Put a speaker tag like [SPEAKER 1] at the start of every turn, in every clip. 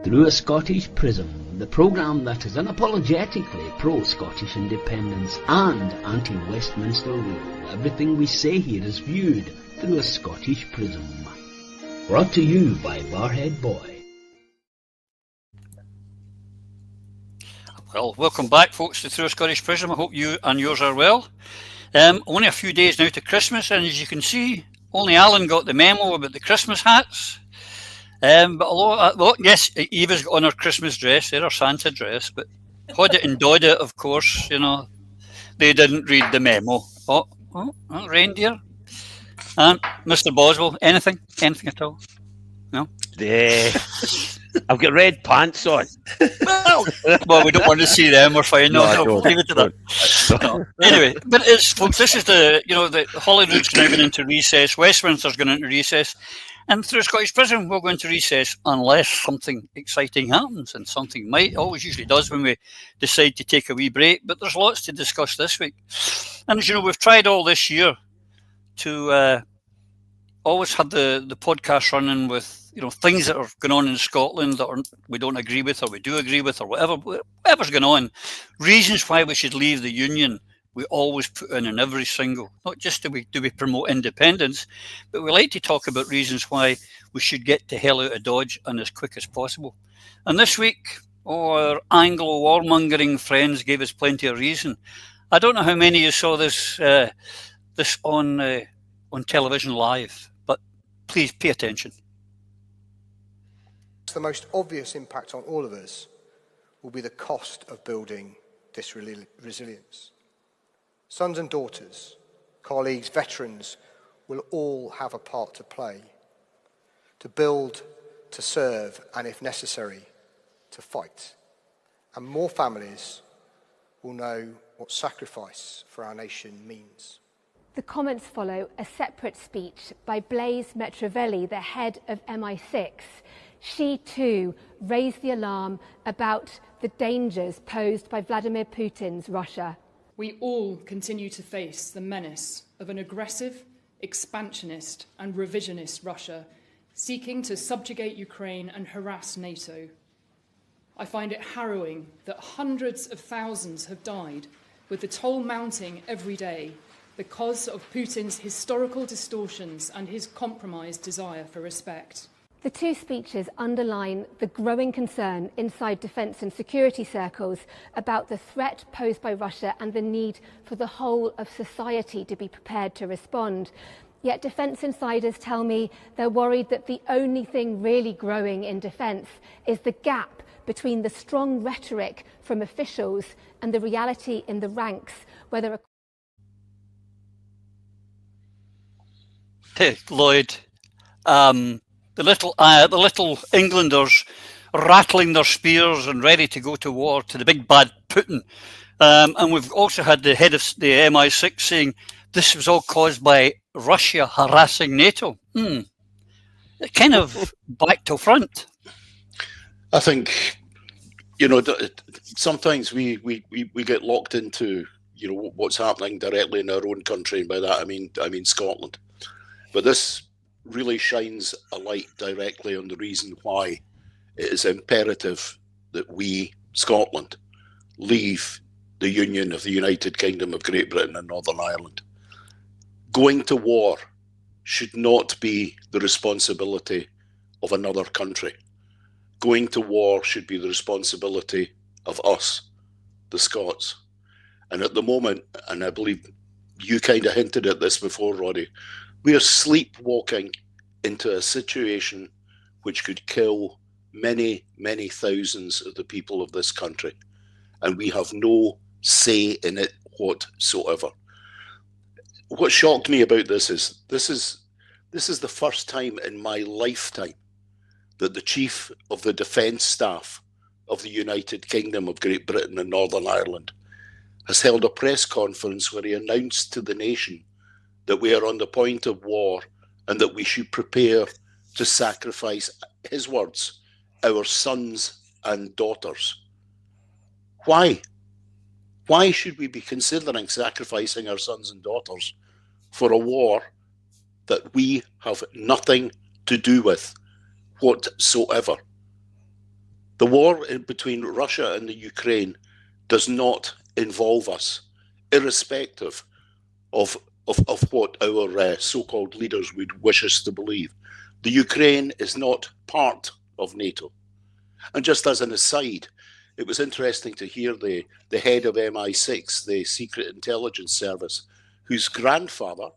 [SPEAKER 1] Through a Scottish Prism, the programme that is unapologetically pro-Scottish independence and anti-Westminster rule. Everything we say here is viewed through a Scottish prism. Brought to you by Barhead Boy.
[SPEAKER 2] Well, welcome back, folks, to Through a Scottish Prism. I hope you and yours are well. Only a few days now to Christmas, and as you can see, only Alan got the memo about the Christmas hats. But yes, Eva's got on her Christmas dress, her Santa dress, but Hoddit and Doddit, of course, they didn't read the memo. Reindeer. And Mr. Boswell, anything at all? No?
[SPEAKER 3] I've got red pants on.
[SPEAKER 2] Well, we don't want to see them. We're fine. No, leave it to that. No. Anyway, but folks, this is the Holyrood's now going into recess. Westminster's going into recess. And through Scottish Prism, we'll go into recess unless something exciting happens, and something might, always usually does when we decide to take a wee break. But there's lots to discuss this week. And as you know, we've tried all this year to always have the podcast running with things that are going on in Scotland that we don't agree with, or we do agree with, or whatever's going on. Reasons why we should leave the Union. We always put in every single, not just do we promote independence, but we like to talk about reasons why we should get the hell out of Dodge and as quick as possible. And this week, our Anglo warmongering friends gave us plenty of reason. I don't know how many of you saw this on television live, but please pay attention.
[SPEAKER 4] The most obvious impact on all of us will be the cost of building this resilience. Sons and daughters, colleagues, veterans will all have a part to play, to build, to serve, and if necessary, to fight. And more families will know what sacrifice for our nation means.
[SPEAKER 5] The comments follow a separate speech by Blaise Metrovelli, the head of MI6. She too raised the alarm about the dangers posed by Vladimir Putin's Russia.
[SPEAKER 6] We all continue to face the menace of an aggressive, expansionist and revisionist Russia seeking to subjugate Ukraine and harass NATO. I find it harrowing that hundreds of thousands have died, with the toll mounting every day because of Putin's historical distortions and his compromised desire for respect.
[SPEAKER 5] The two speeches underline the growing concern inside defence and security circles about the threat posed by Russia and the need for the whole of society to be prepared to respond. Yet defence insiders tell me they're worried that the only thing really growing in defence is the gap between the strong rhetoric from officials and the reality in the ranks, where there are...
[SPEAKER 2] Hey, Lloyd. The little Englanders rattling their spears and ready to go to war to the big bad Putin. And we've also had the head of the MI6 saying this was all caused by Russia harassing NATO. Kind of back to front.
[SPEAKER 7] I think, sometimes we get locked into, what's happening directly in our own country. And by that, I mean Scotland. But this really shines a light directly on the reason why it is imperative that we, Scotland, leave the Union of the United Kingdom of Great Britain and Northern Ireland. Going to war should not be the responsibility of another country. Going to war should be the responsibility of us, the Scots. And at the moment, and I believe you kind of hinted at this before, Roddy, we are sleepwalking into a situation which could kill many, many thousands of the people of this country. And we have no say in it whatsoever. What shocked me about this is the first time in my lifetime that the Chief of the Defence Staff of the United Kingdom of Great Britain and Northern Ireland has held a press conference where he announced to the nation that we are on the point of war and that we should prepare to sacrifice, his words, our sons and daughters. Why? Why should we be considering sacrificing our sons and daughters for a war that we have nothing to do with whatsoever? The war between Russia and the Ukraine does not involve us, irrespective of what our so-called leaders would wish us to believe. The Ukraine is not part of NATO. And just as an aside, it was interesting to hear the head of MI6, the Secret Intelligence Service, whose grandfather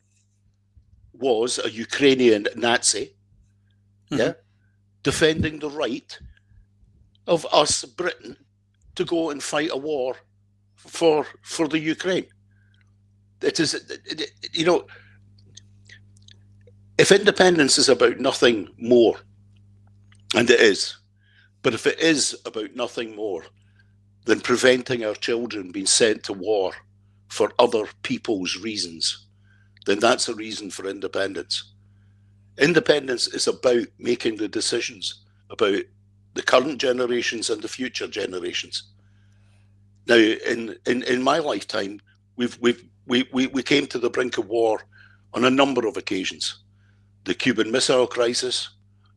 [SPEAKER 7] was a Ukrainian Nazi, defending the right of us, Britain, to go and fight a war for the Ukraine. It is, you know, if independence is about nothing more, and it is, but if it is about nothing more than preventing our children being sent to war for other people's reasons, then that's a reason for independence. Independence is about making the decisions about the current generations and the future generations. Now, in my lifetime, we came to the brink of war on a number of occasions. The Cuban Missile Crisis,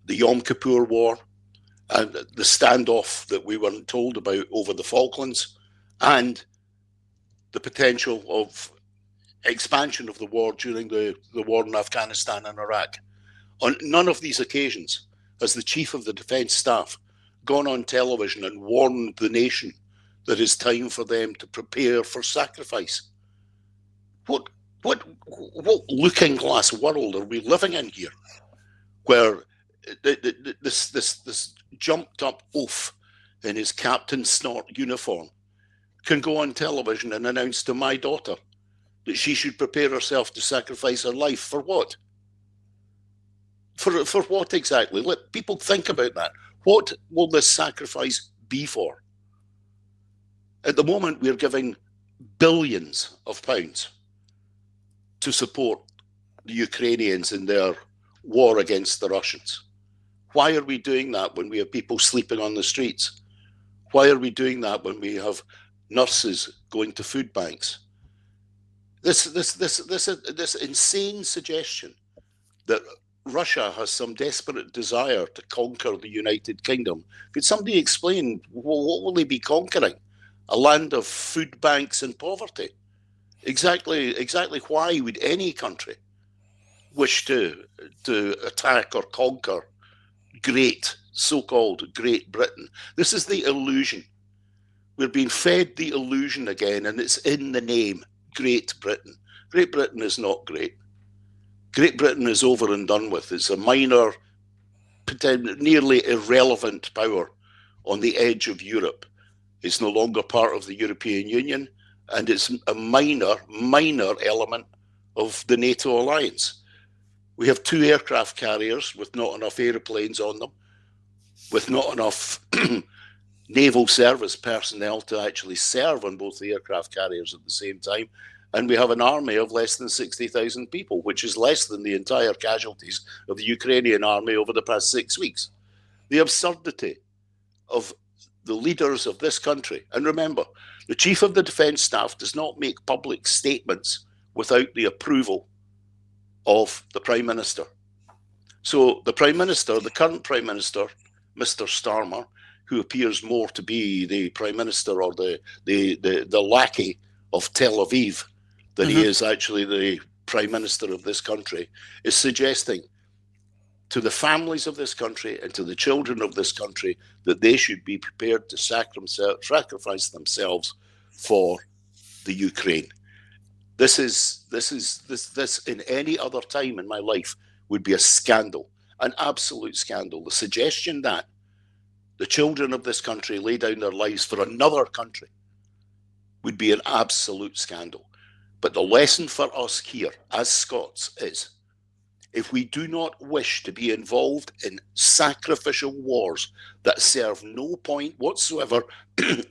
[SPEAKER 7] the Yom Kippur War, and the standoff that we weren't told about over the Falklands, and the potential of expansion of the war during the war in Afghanistan and Iraq. On none of these occasions has the Chief of the Defence Staff gone on television and warned the nation that it's time for them to prepare for sacrifice. What looking glass world are we living in here, where this jumped up oaf in his Captain Snort uniform can go on television and announce to my daughter that she should prepare herself to sacrifice her life for what? For what exactly? Let people think about that. What will this sacrifice be for? At the moment, we're giving billions of pounds to support the Ukrainians in their war against the Russians. Why are we doing that when we have people sleeping on the streets? Why are we doing that when we have nurses going to food banks? This insane suggestion that Russia has some desperate desire to conquer the United Kingdom. Could somebody explain what will they be conquering? A land of food banks and poverty? Exactly why would any country wish to attack or conquer so-called Great Britain? This is the illusion. We're being fed the illusion again, and it's in the name, Great Britain. Great Britain is not great. Great Britain is over and done with. It's a minor, nearly irrelevant power on the edge of Europe. It's no longer part of the European Union, and it's a minor element of the NATO alliance. We have 2 aircraft carriers with not enough aeroplanes on them, with not enough naval service personnel to actually serve on both the aircraft carriers at the same time. And we have an army of less than 60,000 people, which is less than the entire casualties of the Ukrainian army over the past 6 weeks. The absurdity of the leaders of this country. And remember, the Chief of the Defence Staff does not make public statements without the approval of the Prime Minister. So the Prime Minister, the current Prime Minister, Mr. Starmer, who appears more to be the Prime Minister or the lackey of Tel Aviv than he is actually the Prime Minister of this country, is suggesting to the families of this country and to the children of this country that they should be prepared to sacrifice themselves for the Ukraine. This in any other time in my life would be a scandal, an absolute scandal. The suggestion that the children of this country lay down their lives for another country would be an absolute scandal. But the lesson for us here as Scots is, if we do not wish to be involved in sacrificial wars that serve no point whatsoever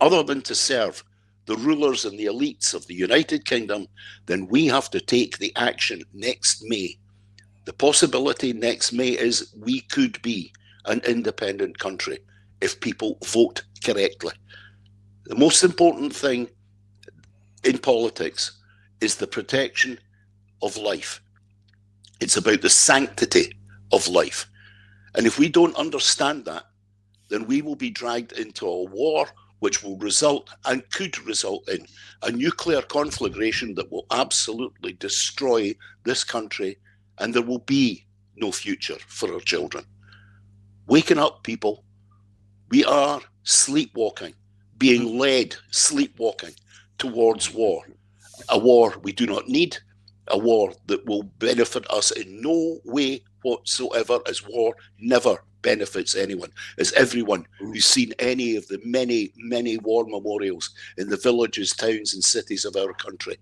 [SPEAKER 7] other than to serve the rulers and the elites of the United Kingdom, then we have to take the action next May. The possibility next May is we could be an independent country if people vote correctly. The most important thing in politics is the protection of life. It's about the sanctity of life. And if we don't understand that, then we will be dragged into a war which will result and could result in a nuclear conflagration that will absolutely destroy this country, and there will be no future for our children. Waking up, people. We are sleepwalking, being led sleepwalking towards war. A war we do not need, a war that will benefit us in no way whatsoever, as war never benefits anyone, as everyone who's seen any of the many, many war memorials in the villages, towns and cities of our country.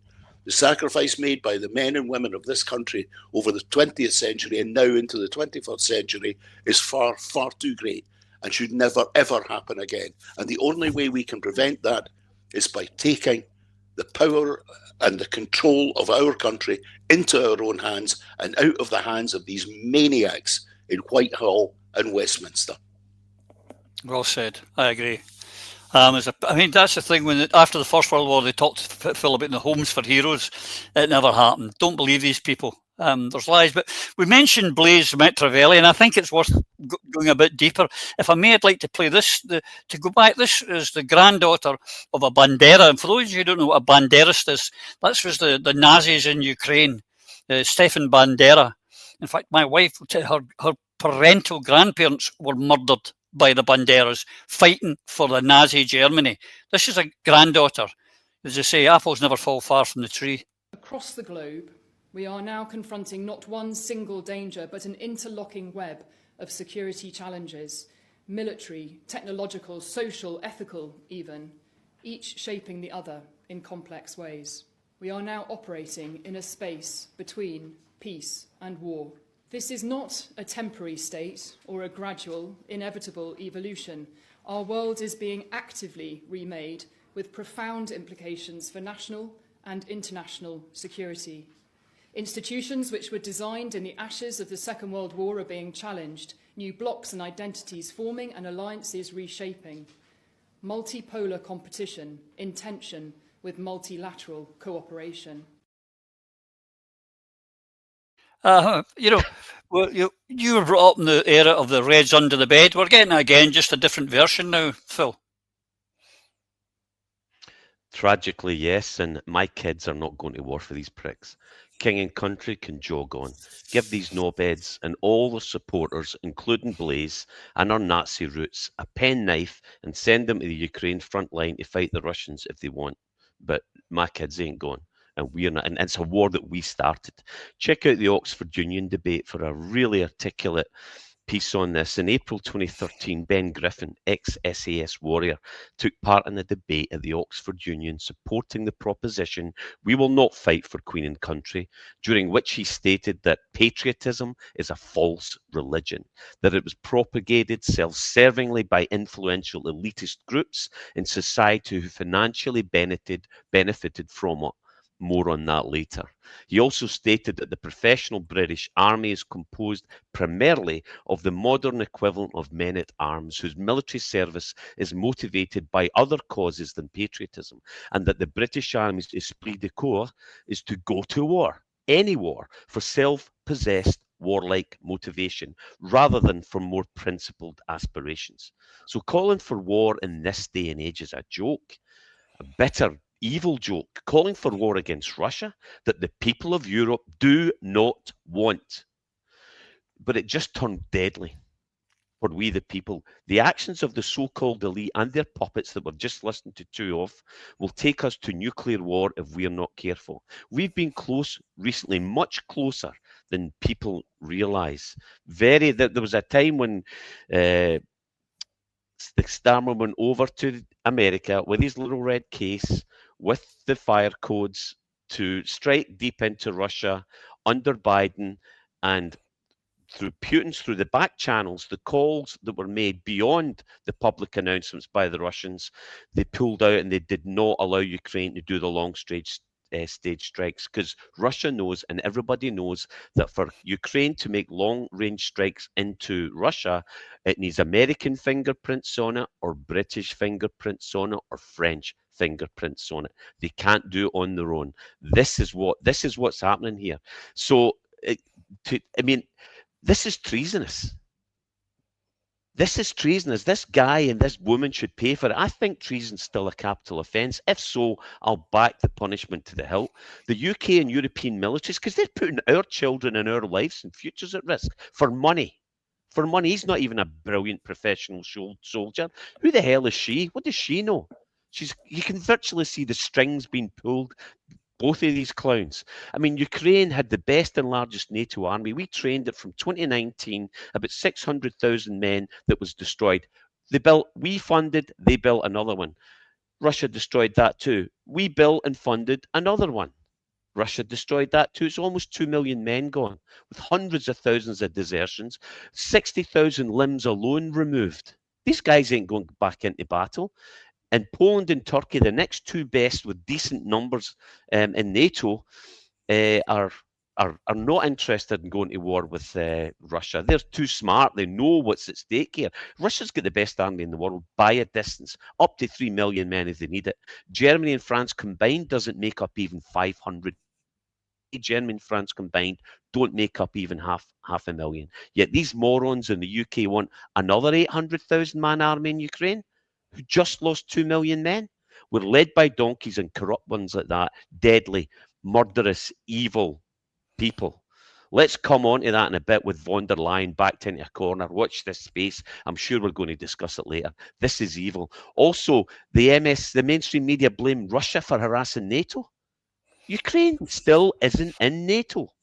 [SPEAKER 7] The sacrifice made by the men and women of this country over the 20th century and now into the 21st century is far, far too great and should never, ever happen again. And the only way we can prevent that is by taking the power and the control of our country into our own hands and out of the hands of these maniacs in Whitehall and Westminster.
[SPEAKER 2] Well said. I agree. I mean, that's the thing. When after the First World War, they talked to Phil about the homes for heroes. It never happened. Don't believe these people. There's lies. But we mentioned Blaise Machiavelli, and I think it's worth going a bit deeper. If I may, I'd like to play this. To go back, this is the granddaughter of a Bandera. And for those of you who don't know what a Banderist is, that was the Nazis in Ukraine, Stefan Bandera. In fact, my wife, her parental grandparents were murdered by the Banderas fighting for the Nazi Germany. This is a granddaughter. As they say, apples never fall far from the tree.
[SPEAKER 6] Across the globe, we are now confronting not one single danger, but an interlocking web of security challenges, military, technological, social, ethical even, each shaping the other in complex ways. We are now operating in a space between peace and war. This is not a temporary state or a gradual, inevitable evolution. Our world is being actively remade with profound implications for national and international security. Institutions which were designed in the ashes of the Second World War are being challenged, new blocs and identities forming and alliances reshaping. Multipolar competition in tension with multilateral cooperation.
[SPEAKER 2] You were brought up in the era of the Reds under the bed. We're getting again just a different version now, Phil.
[SPEAKER 3] Tragically, yes, and my kids are not going to war for these pricks. King and country can jog on. Give these knobheads and all their supporters, including Blaise and our Nazi roots, a penknife and send them to the Ukraine front line to fight the Russians if they want. But my kids ain't going. And we're not, and it's a war that we started. Check out the Oxford Union debate for a really articulate piece on this. In April 2013, Ben Griffin, ex-SAS warrior, took part in a debate at the Oxford Union supporting the proposition, "We will not fight for Queen and country," during which he stated that patriotism is a false religion, that it was propagated self-servingly by influential elitist groups in society who financially benefited from it. More on that later. He also stated that the professional British Army is composed primarily of the modern equivalent of men-at-arms whose military service is motivated by other causes than patriotism, and that the British Army's esprit de corps is to go to war, any war, for self-possessed warlike motivation, rather than for more principled aspirations. So calling for war in this day and age is a joke, a bitter evil joke, calling for war against Russia that the people of Europe do not want. But it just turned deadly for we the people. The actions of the so-called elite and their puppets that we've just listened to two of will take us to nuclear war if we're not careful. We've been close recently, much closer than people realise. There was a time when the Starmer went over to America with his little red case, with the fire codes to strike deep into Russia under Biden, and through Putin's, through the back channels, the calls that were made beyond the public announcements by the Russians, they pulled out and they did not allow Ukraine to do the long stage strikes, because Russia knows and everybody knows that for Ukraine to make long-range strikes into Russia, it needs American fingerprints on it, or British fingerprints on it, or French fingerprints on it. They can't do it on their own. This is what's happening here. So, this is treasonous. This is treasonous. This guy and this woman should pay for it. I think treason's still a capital offence. If so, I'll back the punishment to the hilt. The UK and European militaries, because they're putting our children and our lives and futures at risk for money. For money. He's not even a brilliant professional soldier. Who the hell is she? What does she know? You can virtually see the strings being pulled. Both of these clowns. I mean, Ukraine had the best and largest NATO army. We trained it from 2019, about 600,000 men that was destroyed. We funded, they built another one. Russia destroyed that too. We built and funded another one. Russia destroyed that too. It's almost 2 million men gone, with hundreds of thousands of desertions, 60,000 limbs alone removed. These guys ain't going back into battle. And Poland and Turkey, the next two best with decent numbers in NATO, are not interested in going to war with Russia. They're too smart. They know what's at stake here. Russia's got the best army in the world by a distance, up to 3 million men if they need it. Germany and France combined doesn't make up even 500. Germany and France combined don't make up even half a million. Yet these morons in the UK want another 800,000 man army in Ukraine, who just lost 2 million men. We're led by donkeys and corrupt ones like that, deadly, murderous, evil people. Let's come on to that in a bit with von der Leyen backed into a corner. Watch this space. I'm sure we're going to discuss it later. This is evil. Also, the mainstream media blame Russia for harassing NATO. Ukraine still isn't in NATO.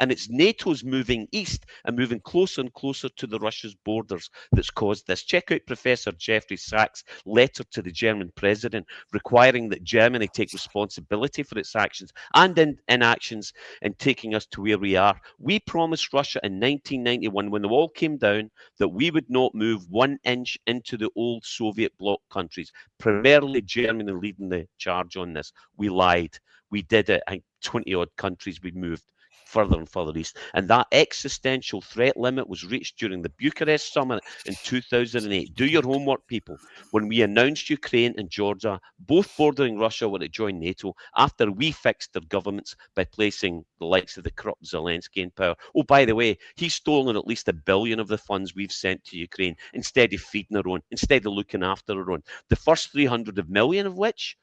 [SPEAKER 3] And it's NATO's moving east and moving closer and closer to the Russia's borders that's caused this. Check out Professor Jeffrey Sachs' letter to the German president requiring that Germany take responsibility for its actions and inactions in taking us to where we are. We promised Russia in 1991, when the wall came down, that we would not move 1 inch into the old Soviet bloc countries, primarily Germany leading the charge on this. We lied. We did it. I think 20-odd countries we moved further and further east. And that existential threat limit was reached during the Bucharest summit in 2008. Do your homework, people. When we announced Ukraine and Georgia, both bordering Russia, were to join NATO, after we fixed their governments by placing the likes of the corrupt Zelensky in power. Oh, by the way, he's stolen at least $1 billion of the funds we've sent to Ukraine instead of feeding our own, instead of looking after our own. The first 300 million of which,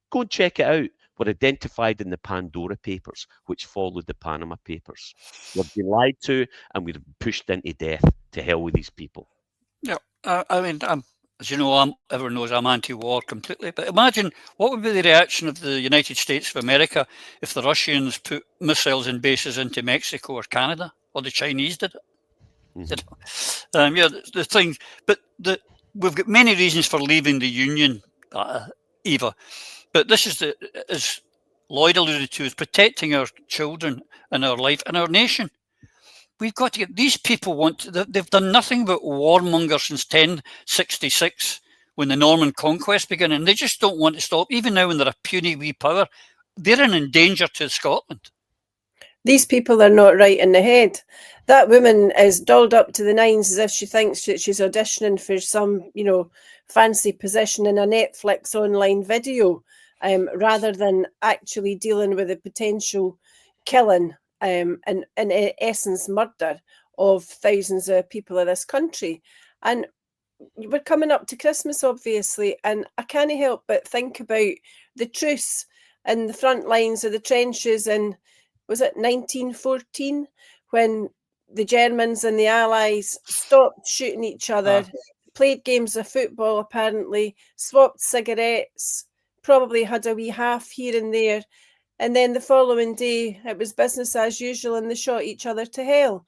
[SPEAKER 3] go and check it out, were identified in the Pandora Papers, which followed the Panama Papers. We've been lied to and we're pushed into death. To hell with these people.
[SPEAKER 2] Yeah, I mean, as you know, everyone knows I'm anti-war completely. But imagine what would be the reaction of the United States of America if the Russians put missiles and bases into Mexico or Canada, or the Chinese did it. Mm-hmm. Yeah, the thing. But we've got many reasons for leaving the Union, Eva. But this is as Lloyd alluded to, is protecting our children and our life and our nation. We've got to get these people they've done nothing but warmonger since 1066 when the Norman conquest began, and they just don't want to stop. Even now when they're a puny wee power, they're an danger to Scotland.
[SPEAKER 8] These people are not right in the head. That woman is dolled up to the nines as if she thinks that she's auditioning for some, fancy position in a Netflix online video, rather than actually dealing with the potential killing and in essence murder of thousands of people in this country. And we're coming up to Christmas, obviously, and I can't help but think about the truce in the front lines of the trenches in, was it 1914, when the Germans and the Allies stopped shooting each other, played games of football apparently, swapped cigarettes, probably had a wee half here and there, and then the following day it was business as usual and they shot each other to hell.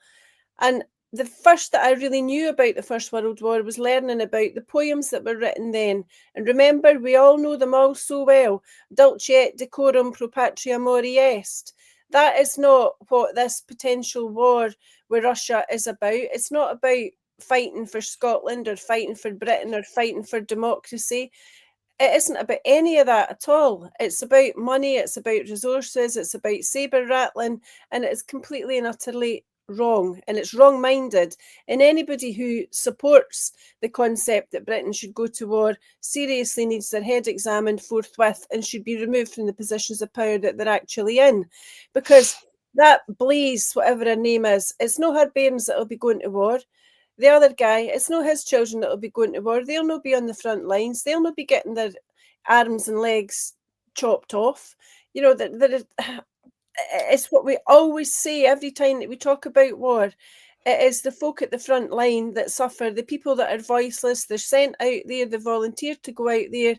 [SPEAKER 8] And the first that I really knew about the First World War was learning about the poems that were written then. And remember, we all know them all so well. Dulce et decorum pro patria mori est. That is not what this potential war with Russia is about. It's not about fighting for Scotland or fighting for Britain or fighting for democracy. It isn't about any of that at all. It's about money, it's about resources, it's about saber rattling, and it's completely and utterly wrong, and it's wrong-minded. And anybody who supports the concept that Britain should go to war seriously needs their head examined forthwith and should be removed from the positions of power that they're actually in. Because that Blaze, whatever her name is, it's not her bairns that'll be going to war. The other guy, it's not his children that will be going to war. They'll not be on the front lines. They'll not be getting their arms and legs chopped off. You know, it's what we always say every time that we talk about war. It is the folk at the front line that suffer, the people that are voiceless. They're sent out there, they volunteer to go out there,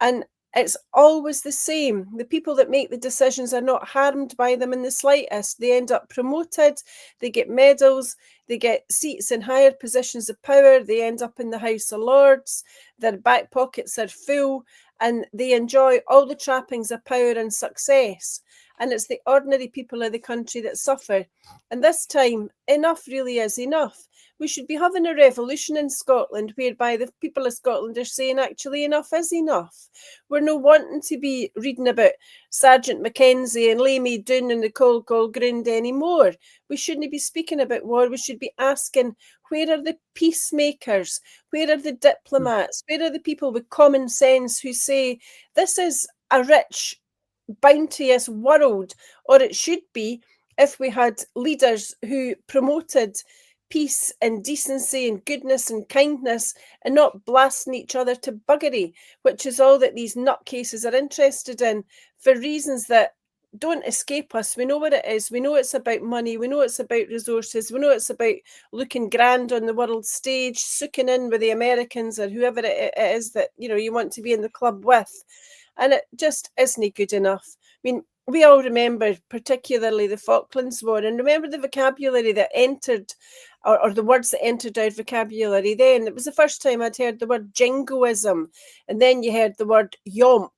[SPEAKER 8] and it's always the same. The people that make the decisions are not harmed by them in the slightest. They end up promoted, they get medals, they get seats in higher positions of power, they end up in the House of Lords, their back pockets are full, and they enjoy all the trappings of power and success. And it's the ordinary people of the country that suffer. And this time, enough really is enough. We should be having a revolution in Scotland whereby the people of Scotland are saying, actually, enough is enough. We're no wanting to be reading about Sergeant Mackenzie and Lamey Doon and the Cold Ground anymore. We shouldn't be speaking about war. We should be asking, where are the peacemakers? Where are the diplomats? Where are the people with common sense who say, this is a rich, bounteous world, or it should be if we had leaders who promoted peace and decency and goodness and kindness and not blasting each other to buggery, which is all that these nutcases are interested in for reasons that don't escape us. We know what it is. We know it's about money. We know it's about resources. We know it's about looking grand on the world stage, sooking in with the Americans or whoever it is that, you know, you want to be in the club with. And it just isn't good enough. I mean, we all remember particularly the Falklands War, and remember the vocabulary that entered, or the words that entered our vocabulary then. It was the first time I'd heard the word jingoism, and then you heard the word yomp.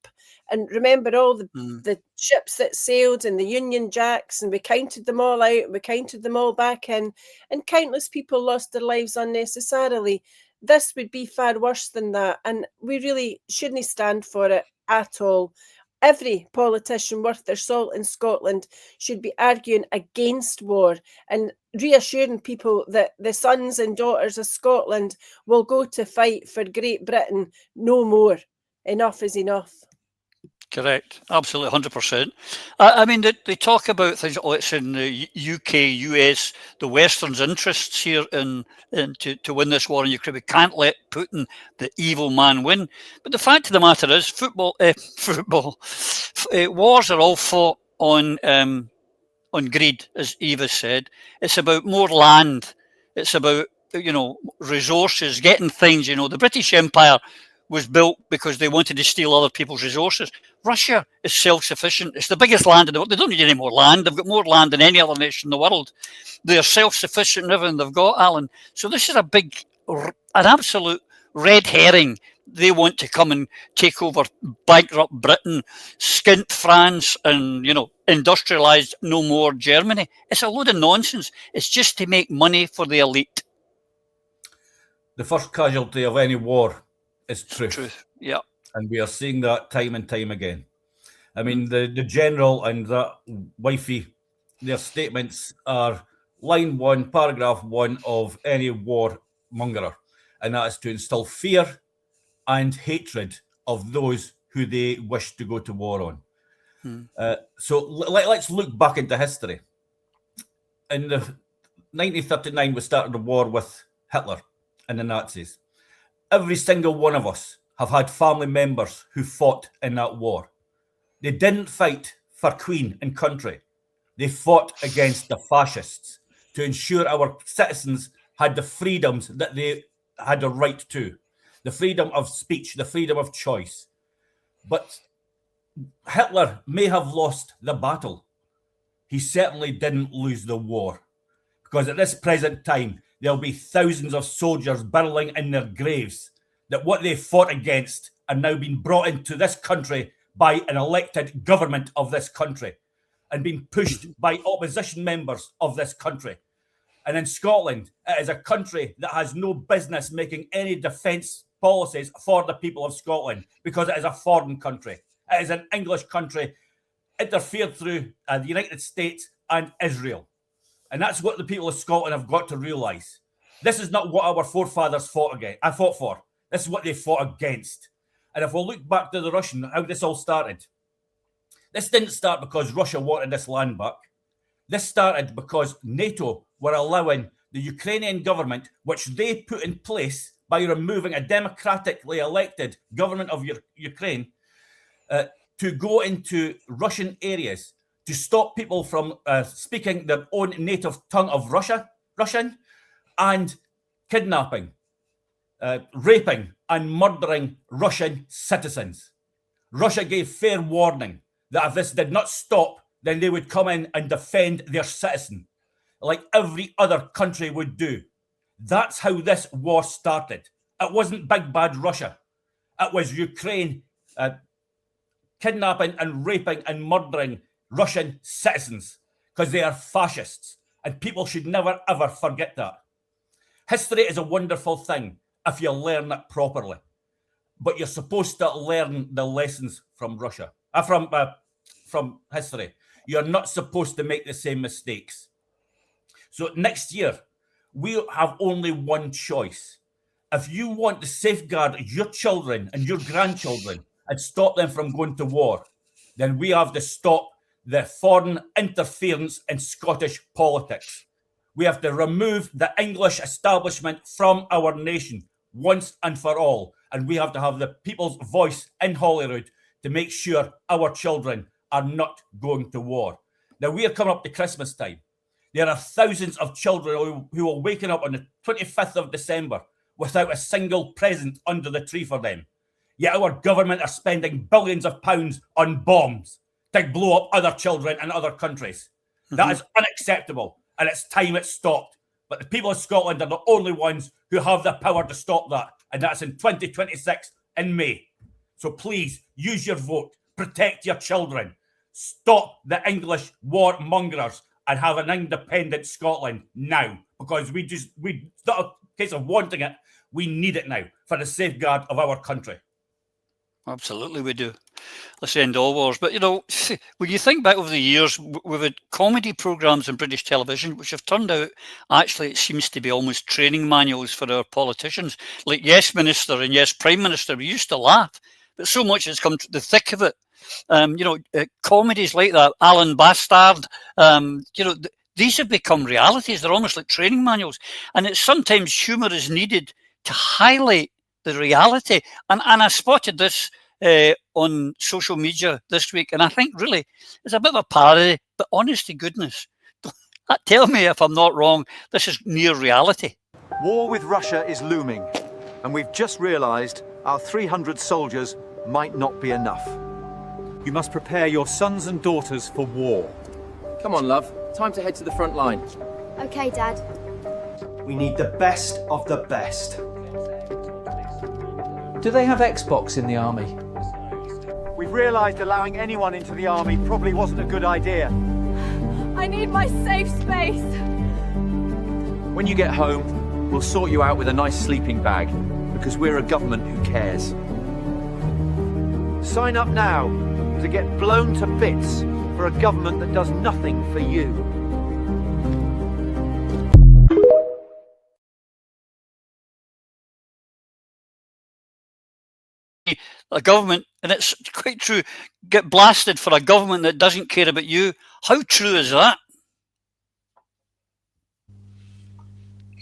[SPEAKER 8] And remember all the ships that sailed and the Union Jacks, and we counted them all out, and we counted them all back in, and countless people lost their lives unnecessarily. This would be far worse than that, and we really shouldn't stand for it at all. Every politician worth their salt in Scotland should be arguing against war and reassuring people that the sons and daughters of Scotland will go to fight for Great Britain no more. Enough is enough.
[SPEAKER 2] Correct. Absolutely, 100%. I mean, they talk about things, oh, it's in the UK, US, the Western's interests here to win this war in Ukraine. We can't let Putin, the evil man, win. But the fact of the matter is, wars are all fought on greed, as Eva said. It's about more land. It's about, resources, getting things. The British Empire was built because they wanted to steal other people's resources. Russia is self-sufficient. It's the biggest land in the world. They don't need any more land. They've got more land than any other nation in the world. They're self-sufficient in everything they've got, Alan. So this is an absolute red herring. They want to come and take over bankrupt Britain, skint France, and, industrialise no more Germany. It's a load of nonsense. It's just to make money for the elite.
[SPEAKER 9] The first casualty of any war is truth.
[SPEAKER 2] Truth, yeah.
[SPEAKER 9] And we are seeing that time and time again. I mean, the general and that wifey, their statements are line 1, paragraph 1 of any warmongerer. And that is to instill fear and hatred of those who they wish to go to war on. So let's look back into history. In 1939, we started a war with Hitler and the Nazis. Every single one of us have had family members who fought in that war. They didn't fight for Queen and country. They fought against the fascists to ensure our citizens had the freedoms that they had a right to. The freedom of speech, the freedom of choice. But Hitler may have lost the battle. He certainly didn't lose the war. Because at this present time, there'll be thousands of soldiers burrowing in their graves that what they fought against are now being brought into this country by an elected government of this country and being pushed by opposition members of this country. And in Scotland, it is a country that has no business making any defence policies for the people of Scotland because it is a foreign country. It is an English country interfered through the United States and Israel. And that's what the people of Scotland have got to realise. This is not what our forefathers fought for. This is what they fought against. And if we look back to the Russian, how this all started, this didn't start because Russia wanted this land back. This started because NATO were allowing the Ukrainian government, which they put in place by removing a democratically elected government of Ukraine, to go into Russian areas to stop people from speaking their own native tongue of Russian, and kidnapping, raping and murdering Russian citizens. Russia gave fair warning that if this did not stop, then they would come in and defend their citizen, like every other country would do. That's how this war started. It wasn't big bad Russia. It was Ukraine kidnapping and raping and murdering Russian citizens because they are fascists, and people should never ever forget that. History is a wonderful thing if you learn it properly, but you're supposed to learn the lessons from Russia, from history. You're not supposed to make the same mistakes. So next year, we have only one choice. If you want to safeguard your children and your grandchildren and stop them from going to war, then we have to stop the foreign interference in Scottish politics. We have to remove the English establishment from our nation once and for all. And we have to have the people's voice in Holyrood to make sure our children are not going to war. Now, we are coming up to Christmas time. There are thousands of children who are waking up on the 25th of December without a single present under the tree for them. Yet our government are spending billions of pounds on bombs to blow up other children in other countries. That is unacceptable, and it's time it stopped. But the people of Scotland are the only ones who have the power to stop that, and that's in 2026 in May. So please, use your vote, protect your children, stop the English warmongers, and have an independent Scotland now, because it's not a case of wanting it, we need it now for the safeguard of our country.
[SPEAKER 2] Absolutely, we do. Let's end all wars. But, you know, when you think back over the years, we've had comedy programmes on British television, which have turned out, actually, it seems to be almost training manuals for our politicians. Like Yes Minister and Yes Prime Minister, we used to laugh, but so much has come to the thick of it. Comedies like that, Alan Bastard, these have become realities. They're almost like training manuals. And it's sometimes humour is needed to highlight the reality. And I spotted this on social media this week, and I think really it's a bit of a parody, but honest to goodness, tell me if I'm not wrong, this is near reality.
[SPEAKER 10] War with Russia is looming, and we've just realised our 300 soldiers might not be enough. You must prepare your sons and daughters for war.
[SPEAKER 11] Come on, love. Time to head to the front line.
[SPEAKER 12] Okay, Dad.
[SPEAKER 13] We need the best of the best.
[SPEAKER 11] Do they have Xbox in the army?
[SPEAKER 10] We've realised allowing anyone into the army probably wasn't a good idea.
[SPEAKER 12] I need my safe space.
[SPEAKER 11] When you get home, we'll sort you out with a nice sleeping bag, because we're a government who cares.
[SPEAKER 10] Sign up now to get blown to bits for a government that does nothing for you.
[SPEAKER 2] A government, and it's quite true, get blasted for a government that doesn't care about you. How true is that?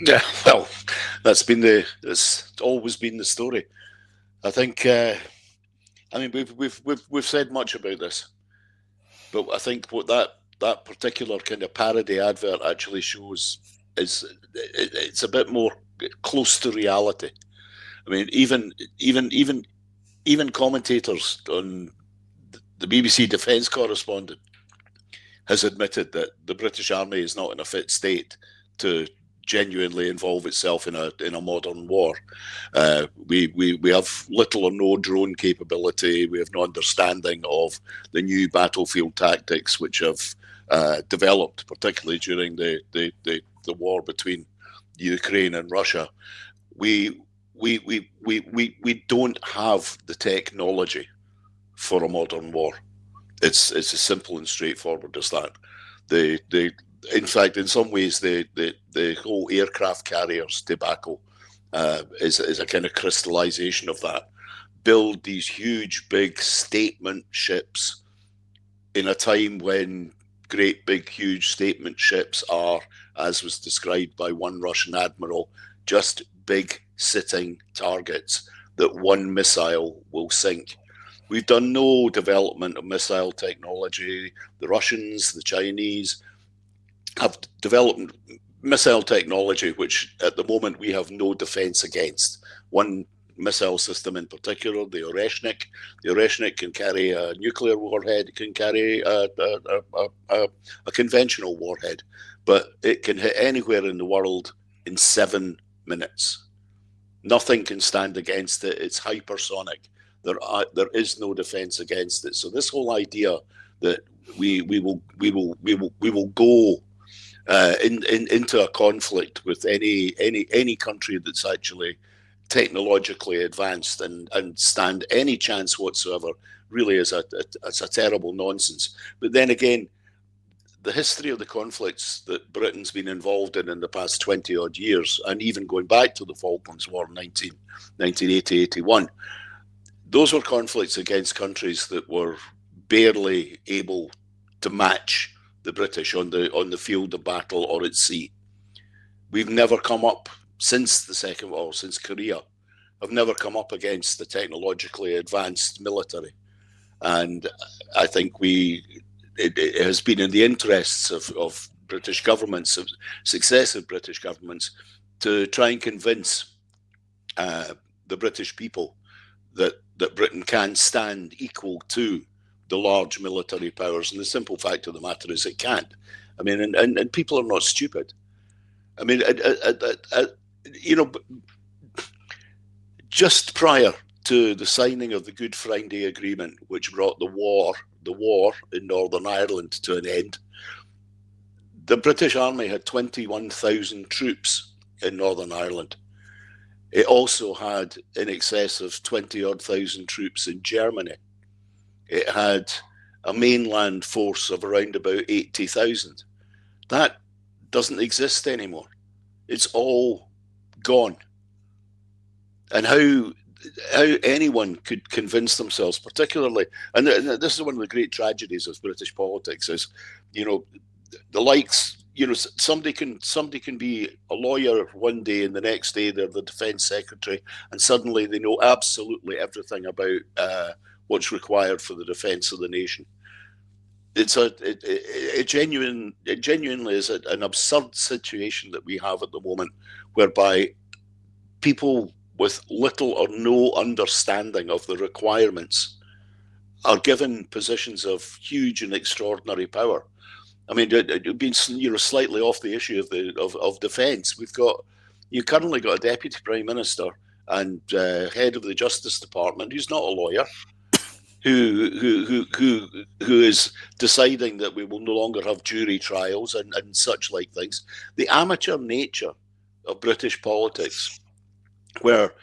[SPEAKER 7] Yeah, well, it's always been the story. I think, we've said much about this, but I think what that particular kind of parody advert actually shows is it's a bit more close to reality. I mean, even commentators on the BBC defence correspondent has admitted that the British Army is not in a fit state to genuinely involve itself in a modern war. We have little or no drone capability. We have no understanding of the new battlefield tactics which have developed, particularly during the war between Ukraine and Russia. We don't have the technology for a modern war. It's as simple and straightforward as that. In fact, in some ways, the whole aircraft carriers debacle is a kind of crystallization of that. Build these huge, big statement ships in a time when great, big, huge statement ships are as was described by one Russian admiral, just big sitting targets that one missile will sink. We've done no development of missile technology. The Russians, the Chinese have developed missile technology, which at the moment we have no defense against. One missile system in particular, the Oreshnik. The Oreshnik can carry a nuclear warhead, it can carry a conventional warhead, but it can hit anywhere in the world in 7 minutes. Nothing can stand against it. It's hypersonic. There is no defense against it. So this whole idea that we will go into a conflict with any country that's actually technologically advanced and stand any chance whatsoever really is a terrible nonsense. But then again, the history of the conflicts that Britain's been involved in the past 20 odd years, and even going back to the Falklands War in 1980-81, those were conflicts against countries that were barely able to match the British on the field of battle or at sea. We've never come up since the Second War, since Korea, have never come up against the technologically advanced military. And I think it has been in the interests of British governments, of successive British governments, to try and convince the British people that Britain can stand equal to the large military powers. And the simple fact of the matter is it can't. I mean, and people are not stupid. I mean, just prior to the signing of the Good Friday Agreement, which brought the war in Northern Ireland to an end, the British Army had 21,000 troops in Northern Ireland. It also had in excess of 20-odd thousand troops in Germany. It had a mainland force of around about 80,000. That doesn't exist anymore. It's all gone. And how anyone could convince themselves, particularly, and this is one of the great tragedies of British politics, is, the likes, somebody can be a lawyer one day and the next day they're the defence secretary, and suddenly they know absolutely everything about what's required for the defence of the nation. It genuinely is an absurd situation that we have at the moment, whereby people with little or no understanding of the requirements are given positions of huge and extraordinary power. I mean, being slightly off the issue of defence, you currently got a deputy prime minister and head of the Justice Department who's not a lawyer, who is deciding that we will no longer have jury trials and such like things. The amateur nature of British politics, where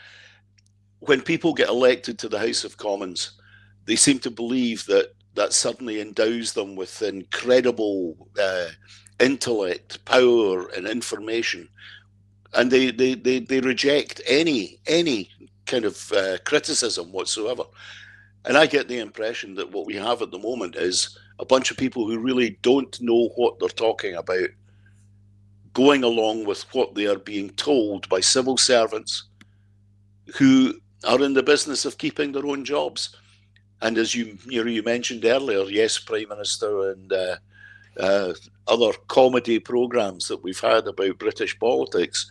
[SPEAKER 7] when people get elected to the House of Commons, they seem to believe that suddenly endows them with incredible intellect, power, and information, and they reject any kind of criticism whatsoever. And I get the impression that what we have at the moment is a bunch of people who really don't know what they're talking about, going along with what they are being told by civil servants who are in the business of keeping their own jobs. And as you mentioned earlier, yes, Prime Minister, and other comedy programmes that we've had about British politics,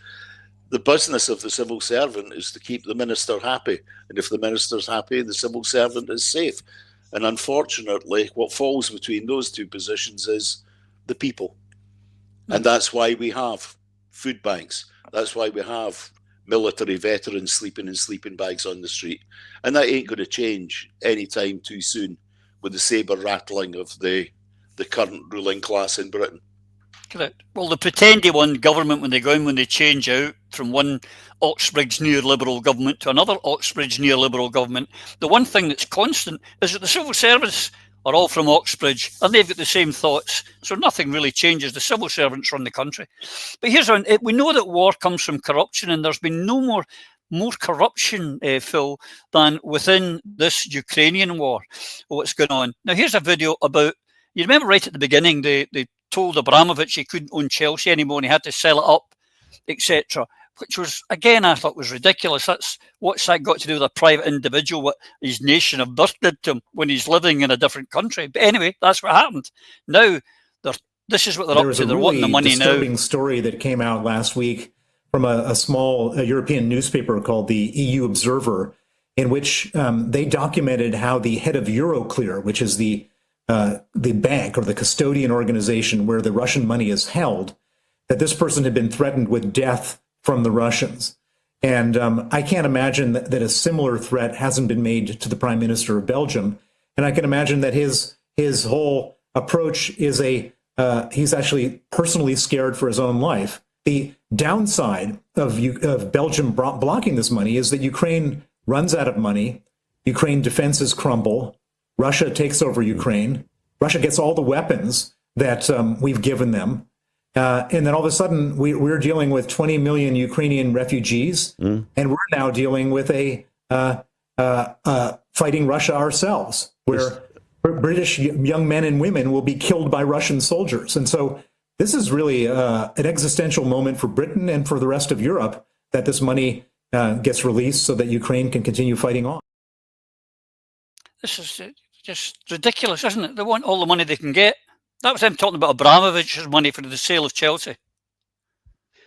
[SPEAKER 7] the business of the civil servant is to keep the minister happy. And if the minister's happy, the civil servant is safe. And unfortunately, what falls between those two positions is the people. And that's why we have food banks. That's why we have military veterans sleeping in sleeping bags on the street. And that ain't going to change anytime too soon with the sabre rattling of the current ruling class in Britain.
[SPEAKER 2] Correct. Well, the pretendy one government, when they change out from one Oxbridge neoliberal government to another Oxbridge neoliberal government, the one thing that's constant is that the civil service are all from Oxbridge and they've got the same thoughts. So nothing really changes. The civil servants run the country. But here's one. We know that war comes from corruption, and there's been no more corruption, Phil, than within this Ukrainian war, what's going on. Now, here's a video about You remember right at the beginning, they told Abramovich he couldn't own Chelsea anymore and he had to sell it up, etc. Which was, again, I thought was ridiculous. What's that got to do with a private individual, what his nation of birth did to him when he's living in a different country? But anyway, that's what happened. Now, this is what they're up to. They're wanting the money now.
[SPEAKER 14] There was a really disturbing story that came out last week from a small European newspaper called the EU Observer, in which they documented how the head of Euroclear, which is the bank or the custodian organization where the Russian money is held, that this person had been threatened with death from the Russians. And I can't imagine that a similar threat hasn't been made to the Prime Minister of Belgium. And I can imagine that his whole approach is he's actually personally scared for his own life. The downside of Belgium blocking this money is that Ukraine runs out of money, Ukraine defenses crumble, Russia takes over Ukraine, Russia gets all the weapons that we've given them, and then all of a sudden we're dealing with 20 million Ukrainian refugees, and we're now dealing with fighting Russia ourselves, where British young men and women will be killed by Russian soldiers. And so this is really an existential moment for Britain and for the rest of Europe that this money gets released so that Ukraine can continue fighting on.
[SPEAKER 2] This is just ridiculous, isn't it? They want all the money they can get. That was them talking about Abramovich's money for the sale of Chelsea.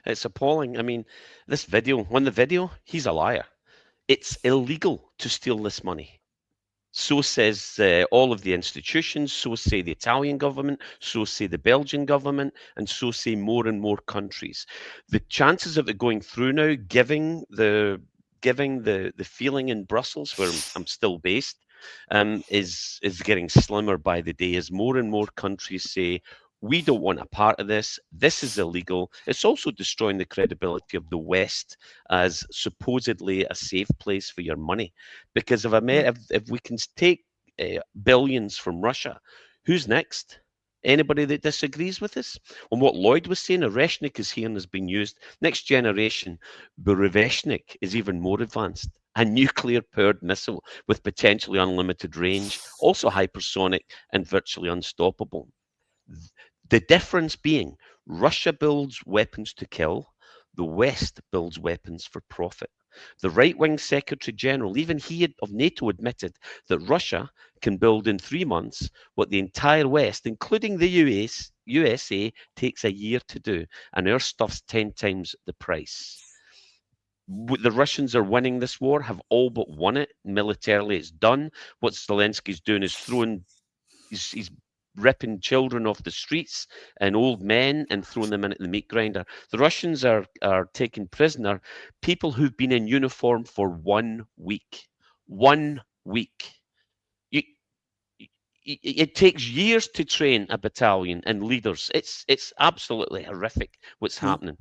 [SPEAKER 3] It's appalling. I mean, this video, he's a liar. It's illegal to steal this money. So says all of the institutions, so say the Italian government, so say the Belgian government, and so say more and more countries. The chances of it going through now, giving the feeling in Brussels, where I'm still based, is getting slimmer by the day as more and more countries say, we don't want a part of this. This is illegal. It's also destroying the credibility of the West as supposedly a safe place for your money. Because if we can take billions from Russia, who's next? Anybody that disagrees with us? On what Lloyd was saying, Oreshnik is here and has been used. Next generation, Bureveshnik is even more advanced. A nuclear-powered missile with potentially unlimited range, also hypersonic and virtually unstoppable. The difference being, Russia builds weapons to kill, the West builds weapons for profit. The right-wing Secretary General, even he of NATO, admitted that Russia can build in 3 months what the entire West, including the USA, takes a year to do, and our stuff's 10 times the price. The Russians are winning this war, have all but won it. Militarily, it's done. What Zelensky's doing is he's ripping children off the streets and old men and throwing them into the meat grinder. The Russians are taking prisoner people who've been in uniform for 1 week. 1 week. It takes years to train a battalion and leaders. It's absolutely horrific what's happening.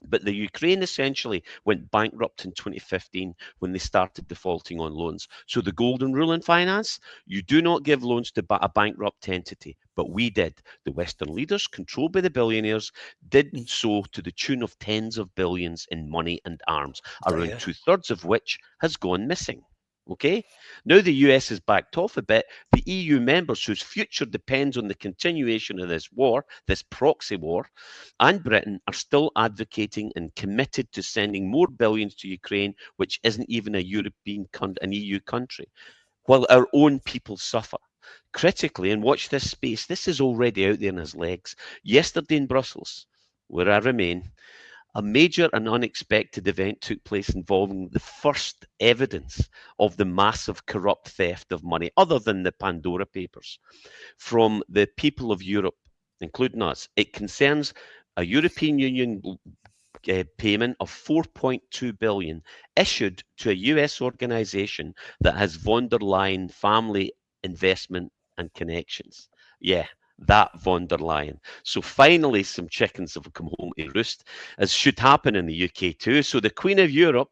[SPEAKER 3] But the Ukraine essentially went bankrupt in 2015 when they started defaulting on loans. So the golden rule in finance, you do not give loans to a bankrupt entity. But we did. The Western leaders, controlled by the billionaires, did so to the tune of tens of billions in money and arms, around 2/3 of which has gone missing. Okay, now the US has backed off a bit. The EU members whose future depends on the continuation of this war, this proxy war, and Britain are still advocating and committed to sending more billions to Ukraine, which isn't even an EU country, while our own people suffer. Critically, and watch this space, this is already out there in his legs. Yesterday in Brussels, where I remain, a major and unexpected event took place involving the first evidence of the massive corrupt theft of money, other than the Pandora Papers, from the people of Europe, including us. It concerns a European Union payment of 4.2 billion issued to a US organization that has von der Leyen family investment and connections. Yeah, that von der Leyen. So finally, some chickens have come home to roost, as should happen in the UK too. So the Queen of Europe,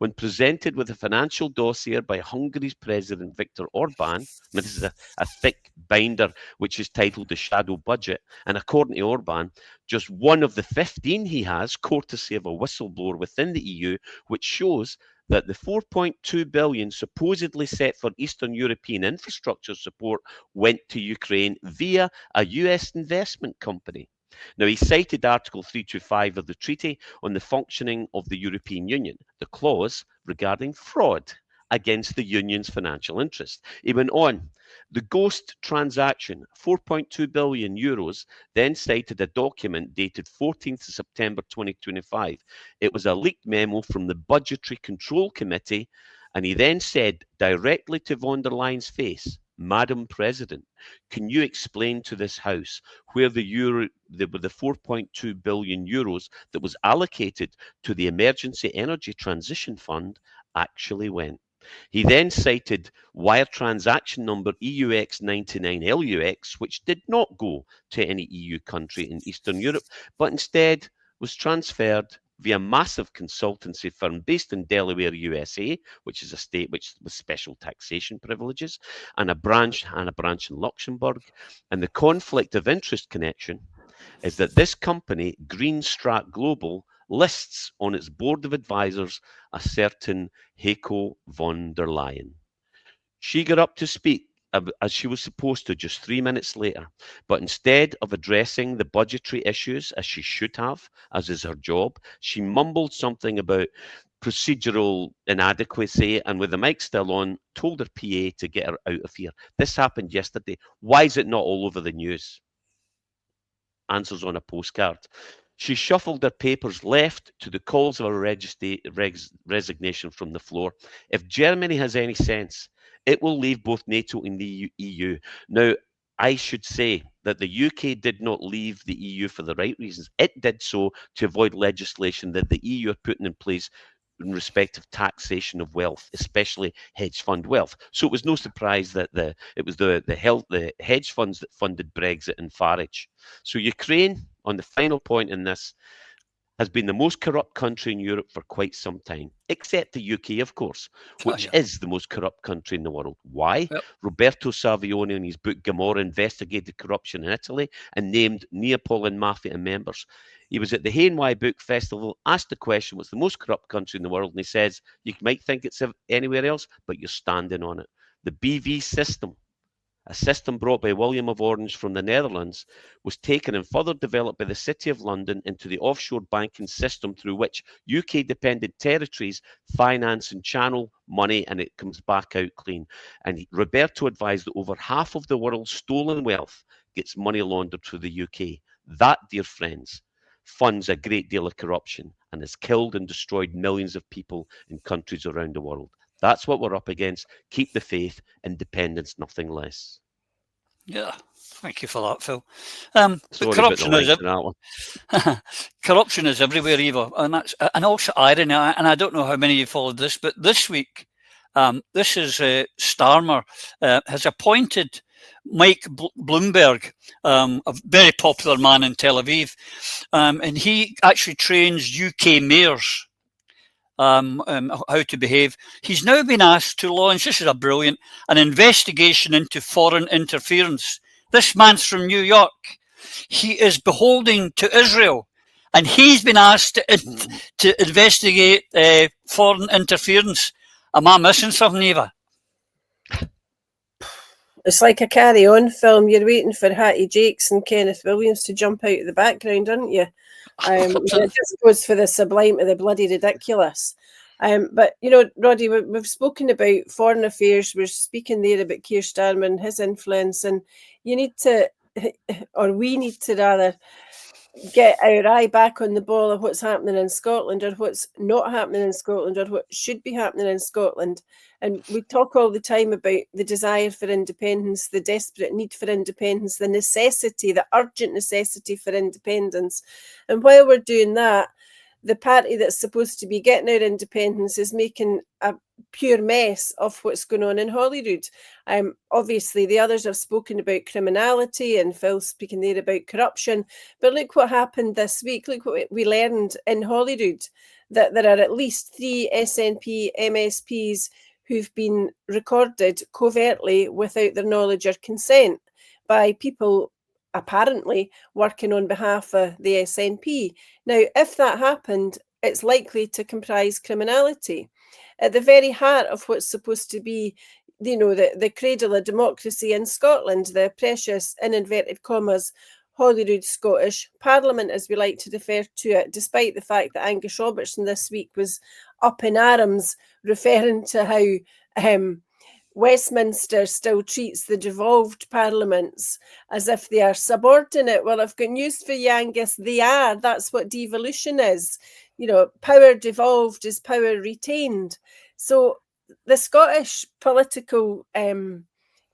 [SPEAKER 3] when presented with a financial dossier by Hungary's President Viktor Orban, this is a thick binder which is titled the Shadow Budget, and according to Orban, just one of the 15 he has, courtesy of a whistleblower within the EU, which shows that the 4.2 billion supposedly set for Eastern European infrastructure support went to Ukraine via a US investment company. Now, he cited Article 325 of the Treaty on the Functioning of the European Union, the clause regarding fraud against the Union's financial interest. He went on, the ghost transaction, 4.2 billion euros, then cited a document dated 14th of September 2025. It was a leaked memo from the Budgetary Control Committee, and he then said directly to von der Leyen's face, Madam President, can you explain to this House where the 4.2 billion euros that was allocated to the Emergency Energy Transition Fund actually went? He then cited wire transaction number EUX99LUX, which did not go to any EU country in Eastern Europe, but instead was transferred via massive consultancy firm based in Delaware, USA, which is a state with special taxation privileges, and a branch in Luxembourg. And the conflict of interest connection is that this company, Greenstrat Global, lists on its board of advisors a certain Heiko von der Leyen. She got up to speak as she was supposed to just 3 minutes later, but instead of addressing the budgetary issues as she should have, as is her job, she mumbled something about procedural inadequacy and, with the mic still on, told her PA to get her out of here. This happened yesterday. Why is it not all over the news? Answers on a postcard. She shuffled her papers left to the calls of her resignation from the floor. If Germany has any sense, it will leave both NATO and the EU. Now, I should say that the UK did not leave the EU for the right reasons. It did so to avoid legislation that the EU are putting in place in respect of taxation of wealth, especially hedge fund wealth. So it was no surprise that it was the hedge funds that funded Brexit and Farage. So Ukraine, on the final point in this, has been the most corrupt country in Europe for quite some time, except the UK, of course, which is the most corrupt country in the world. Why? Yep. Roberto Savioni, in his book Gomorrah, investigated corruption in Italy and named Neapolitan mafia members. He was at the Hay&Wye Book Festival, asked the question, what's the most corrupt country in the world? And he says, you might think it's anywhere else, but you're standing on it. The BV system, a system brought by William of Orange from the Netherlands, was taken and further developed by the City of London into the offshore banking system through which UK-dependent territories finance and channel money, and it comes back out clean. And Roberto advised that over half of the world's stolen wealth gets money laundered through the UK. That, dear friends, funds a great deal of corruption and has killed and destroyed millions of people in countries around the world. That's what we're up against. Keep the faith, independence, nothing less.
[SPEAKER 2] Yeah, thank you for that, Phil. Corruption is everywhere, Eva, and also irony. And I don't know how many of you followed this, but this week, this is Starmer has appointed Mike Bloomberg, a very popular man in Tel Aviv, and he actually trains UK mayors how to behave. He's now been asked to launch, this is brilliant, an investigation into foreign interference. This man's from New York. He is beholden to Israel, and he's been asked to investigate foreign interference. Am I missing something, Eva?
[SPEAKER 8] It's like a carry-on film. You're waiting for Hattie Jakes and Kenneth Williams to jump out of the background, aren't you? It just goes for the sublime to the bloody ridiculous. But, you know, Roddy, we've spoken about foreign affairs. We're speaking there about Keir Starmer and his influence. And you need to, or we need to rather, get our eye back on the ball of what's happening in Scotland, or what's not happening in Scotland, or what should be happening in Scotland. And we talk all the time about the desire for independence, the desperate need for independence, the necessity, the urgent necessity for independence. And while we're doing that, the party that's supposed to be getting our independence is making a pure mess of what's going on in Holyrood. Obviously, the others have spoken about criminality, and Phil's speaking there about corruption. But look what happened this week. Look what we learned in Holyrood, that there are at least 3 SNP MSPs who've been recorded covertly without their knowledge or consent by people apparently working on behalf of the SNP. Now, if that happened, it's likely to comprise criminality. at the very heart of what's supposed to be, the cradle of democracy in Scotland, the precious, in inverted commas, Holyrood Scottish Parliament, as we like to refer to it, despite the fact that Angus Robertson this week was up in arms referring to how Westminster still treats the devolved parliaments as if they are subordinate. Well, I've got news for you, Angus. They are. That's what devolution is. Power devolved is power retained. So the Scottish political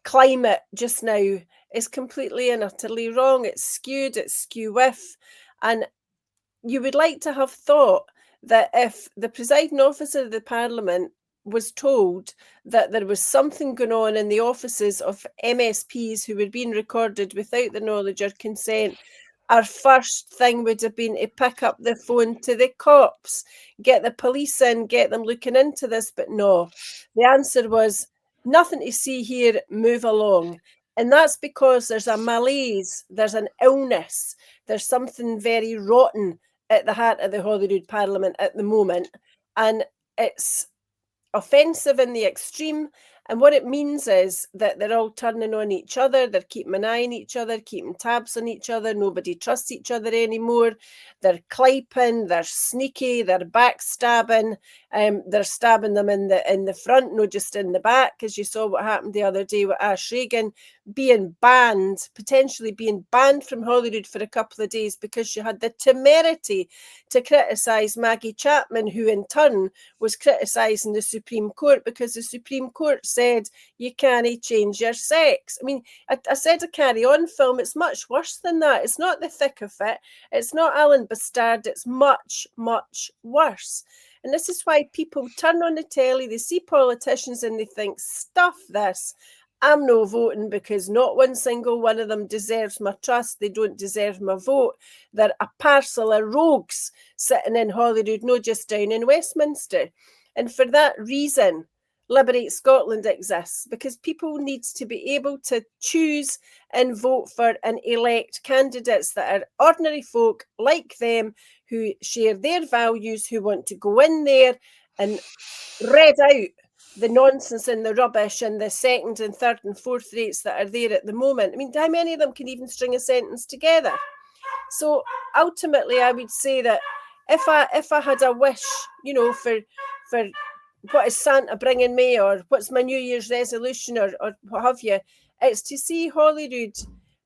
[SPEAKER 8] climate just now is completely and utterly wrong. It's skewed, it's skew-with. And you would like to have thought that if the presiding officer of the Parliament was told that there was something going on in the offices of MSPs who were being recorded without the knowledge or consent, our first thing would have been to pick up the phone to the cops, get the police in, get them looking into this. But no, the answer was nothing to see here, move along. And that's because there's a malaise, there's an illness, there's something very rotten at the heart of the Holyrood Parliament at the moment. And it's offensive in the extreme. And what it means is that they're all turning on each other, they're keeping an eye on each other, keeping tabs on each other, nobody trusts each other anymore, they're cliping, they're sneaky, they're backstabbing, they're stabbing them in the front, not just in the back, as you saw what happened the other day with Ash Regan being banned, potentially being banned from Holyrood for a couple of days because she had the temerity to criticise Maggie Chapman, who in turn was criticising the Supreme Court because the Supreme Court said you can't change your sex. I mean, I said a Carry On film, it's much worse than that. It's not the thick of it. It's not Alan Bastard. It's much, much worse. And this is why people turn on the telly, they see politicians and they think, stuff this. I'm no voting because not one single one of them deserves my trust. They don't deserve my vote. They're a parcel of rogues sitting in Holyrood, not just down in Westminster. And for that reason, Liberate Scotland exists, because people need to be able to choose and vote for and elect candidates that are ordinary folk like them, who share their values, who want to go in there and red out the nonsense and the rubbish and the second and third and fourth rates that are there at the moment. I mean, how many of them can even string a sentence together? So ultimately, I would say that if I had a wish, for what is Santa bringing me, or what's my New Year's resolution, or what have you, it's to see Holyrood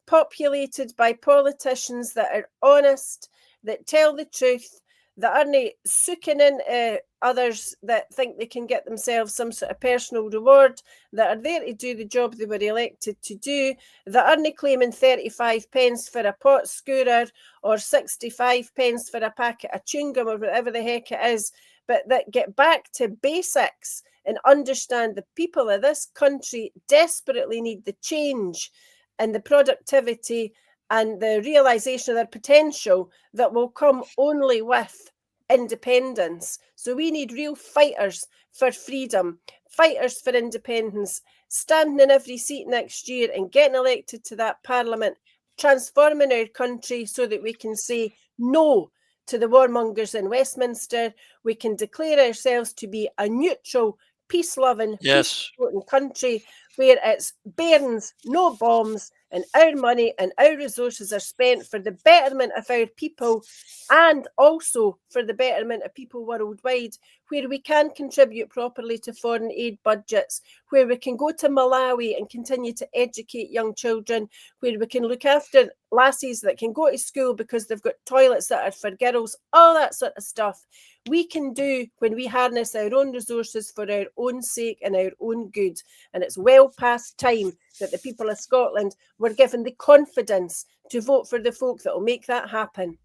[SPEAKER 8] populated by politicians that are honest, that tell the truth, that aren't sooking into others that think they can get themselves some sort of personal reward, that are there to do the job they were elected to do, that aren't claiming 35 pence for a pot scourer or 65 pence for a packet of chewing gum or whatever the heck it is, but that get back to basics and understand the people of this country desperately need the change and the productivity and the realisation of their potential that will come only with independence. So we need real fighters for freedom, fighters for independence, standing in every seat next year and getting elected to that parliament, transforming our country so that we can say no to the warmongers in Westminster. We can declare ourselves to be a neutral, peace-loving, peace-supporting country where it's bairns, no bombs, and our money and our resources are spent for the betterment of our people and also for the betterment of people worldwide, where we can contribute properly to foreign aid budgets, where we can go to Malawi and continue to educate young children, where we can look after lassies that can go to school because they've got toilets that are for girls, all that sort of stuff. We can do when we harness our own resources for our own sake and our own good. And it's well past time that the people of Scotland were given the confidence to vote for the folk that will make that happen.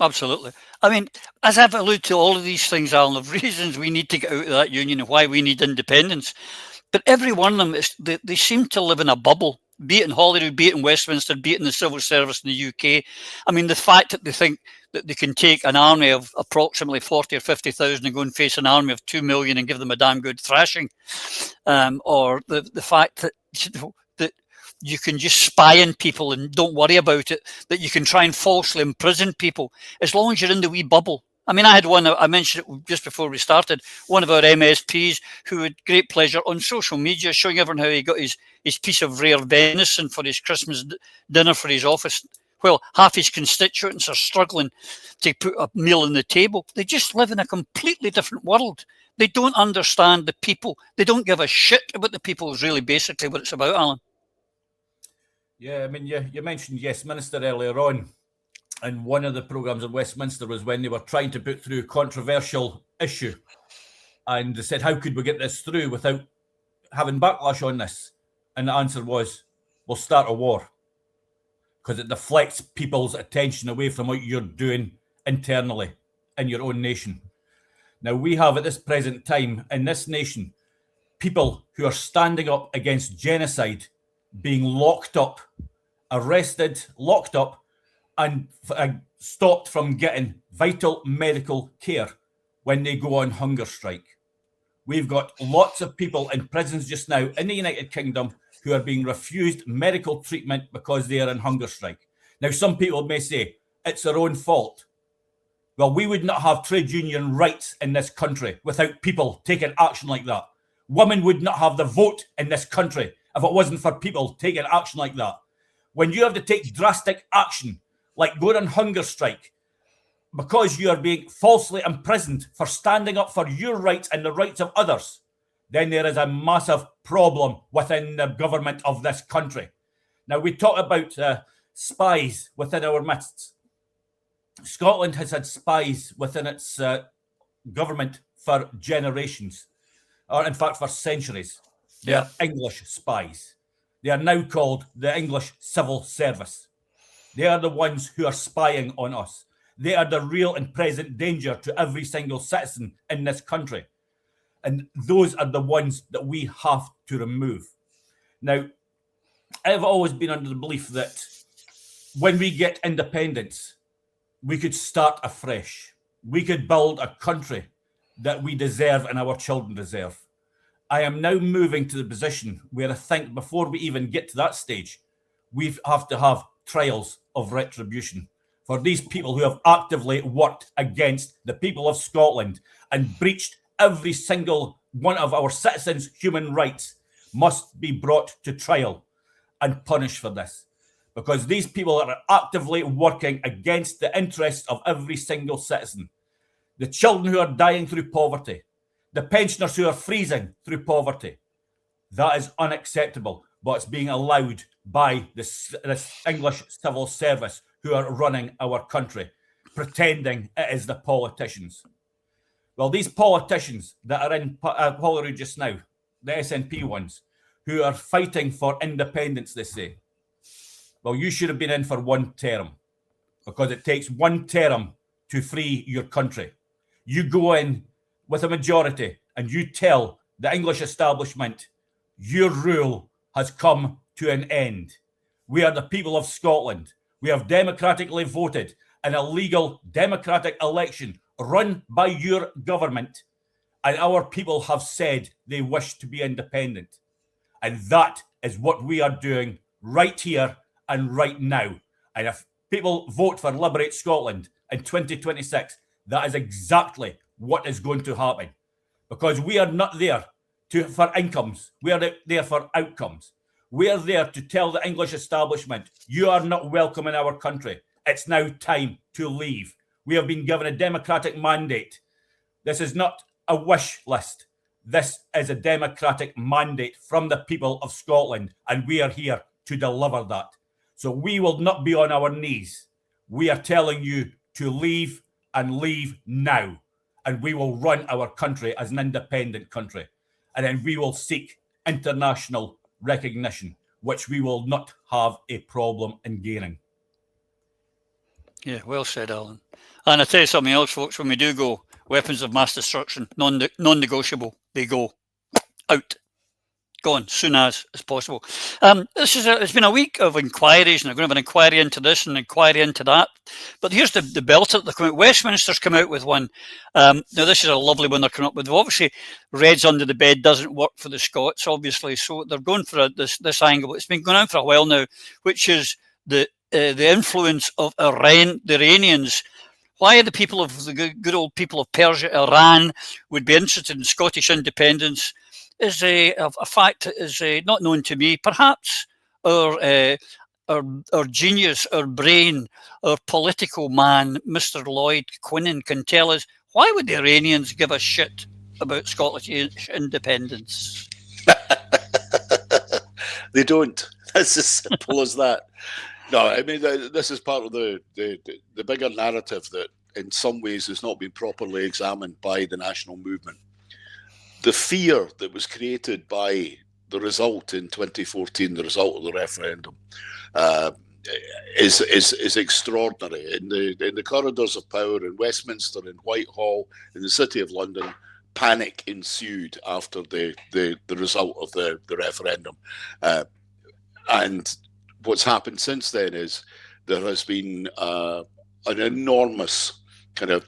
[SPEAKER 2] Absolutely. I mean, as I've alluded to all of these things, Alan, of reasons we need to get out of that union and why we need independence. But every one of them, they seem to live in a bubble, be it in Holyrood, be it in Westminster, be it in the civil service in the UK. I mean, the fact that they think that they can take an army of approximately 40 or 50,000 and go and face an army of 2 million and give them a damn good thrashing. Or the fact that, that you can just spy on people and don't worry about it, that you can try and falsely imprison people. As long as you're in the wee bubble I mean, I had one, I mentioned it just before we started, one of our MSPs who had great pleasure on social media showing everyone how he got his piece of rare venison for his Christmas dinner for his office. Well, half his constituents are struggling to put a meal on the table. They just live in a completely different world. They don't understand the people. They don't give a shit about the people is really basically what it's about, Alan.
[SPEAKER 9] Yeah, I mean, you mentioned Westminster earlier on. And one of the programmes in Westminster was when they were trying to put through a controversial issue. And they said, how could we get this through without having backlash on this? And the answer was, we'll start a war. Because it deflects people's attention away from what you're doing internally in your own nation. Now, we have at this present time in this nation, people who are standing up against genocide, being locked up, arrested, locked up, and stopped from getting vital medical care when they go on hunger strike. We've got lots of people in prisons just now in the United Kingdom who are being refused medical treatment because they are on hunger strike. Now, some people may say it's their own fault. Well, we would not have trade union rights in this country without people taking action like that. Women would not have the vote in this country if it wasn't for people taking action like that. When you have to take drastic action, like going on hunger strike, because you are being falsely imprisoned for standing up for your rights and the rights of others, then there is a massive problem within the government of this country. Now, we talk about spies within our midst. Scotland has had spies within its government for generations, or in fact for centuries. They are English spies. They are now called the English Civil Service. They are the ones who are spying on us. They are the real and present danger to every single citizen in this country. And those are the ones that we have to remove. Now, I've always been under the belief that when we get independence, we could start afresh. We could build a country that we deserve and our children deserve. I am now moving to the position where I think before we even get to that stage, we have to have trials of retribution for these people who have actively worked against the people of Scotland and breached every single one of our citizens' human rights must be brought to trial and punished for this. Because these people are actively working against the interests of every single citizen. The children who are dying through poverty, the pensioners who are freezing through poverty, that is unacceptable, but it's being allowed by this English civil service who are running our country, pretending it is the politicians. Well, these politicians that are in Holyrood just now, the SNP ones, who are fighting for independence, they say, well, you should have been in for one term, because it takes one term to free your country. You go in with a majority and you tell the English establishment, your rule has come to an end. We are the people of Scotland. We have democratically voted in a legal democratic election run by your government, and our people have said they wish to be independent. And that is what we are doing right here and right now. And if people vote for Liberate Scotland in 2026, that is exactly what is going to happen. Because we are not there for incomes. We are there for outcomes. We are there to tell the English establishment, you are not welcome in our country. It's now time to leave. We have been given a democratic mandate. This is not a wish list. This is a democratic mandate from the people of Scotland, and we are here to deliver that. So we will not be on our knees. We are telling you to leave and leave now. And we will run our country as an independent country. And then we will seek international recognition, which we will not have a problem in gaining.
[SPEAKER 2] Yeah, well said, Alan. And I tell you something else, folks, when we do go, weapons of mass destruction, non-negotiable, they go out. Gone soon as possible. It's been a week of inquiries, and they're going to have an inquiry into this and an inquiry into that. But here's the belter that come out. Westminster's come out with one. Now, this is a lovely one they're coming up with. Obviously, Reds under the bed doesn't work for the Scots, obviously, so they're going for this angle. It's been going on for a while now, which is the influence of the Iranians why the people of the good old people of Persia, Iran, would be interested in Scottish independence is a fact that is not known to me. Perhaps our genius, our brain, our political man, Mr. Lloyd Quinnan, can tell us why would the Iranians give a shit about Scottish independence?
[SPEAKER 7] They don't. It's as simple as that. No, I mean, this is part of the bigger narrative that in some ways has not been properly examined by the national movement. The fear that was created by the result in 2014, the result of the referendum, is extraordinary. In the corridors of power in Westminster, in Whitehall, in the City of London, panic ensued after the result of the referendum. And what's happened since then is there has been an enormous kind of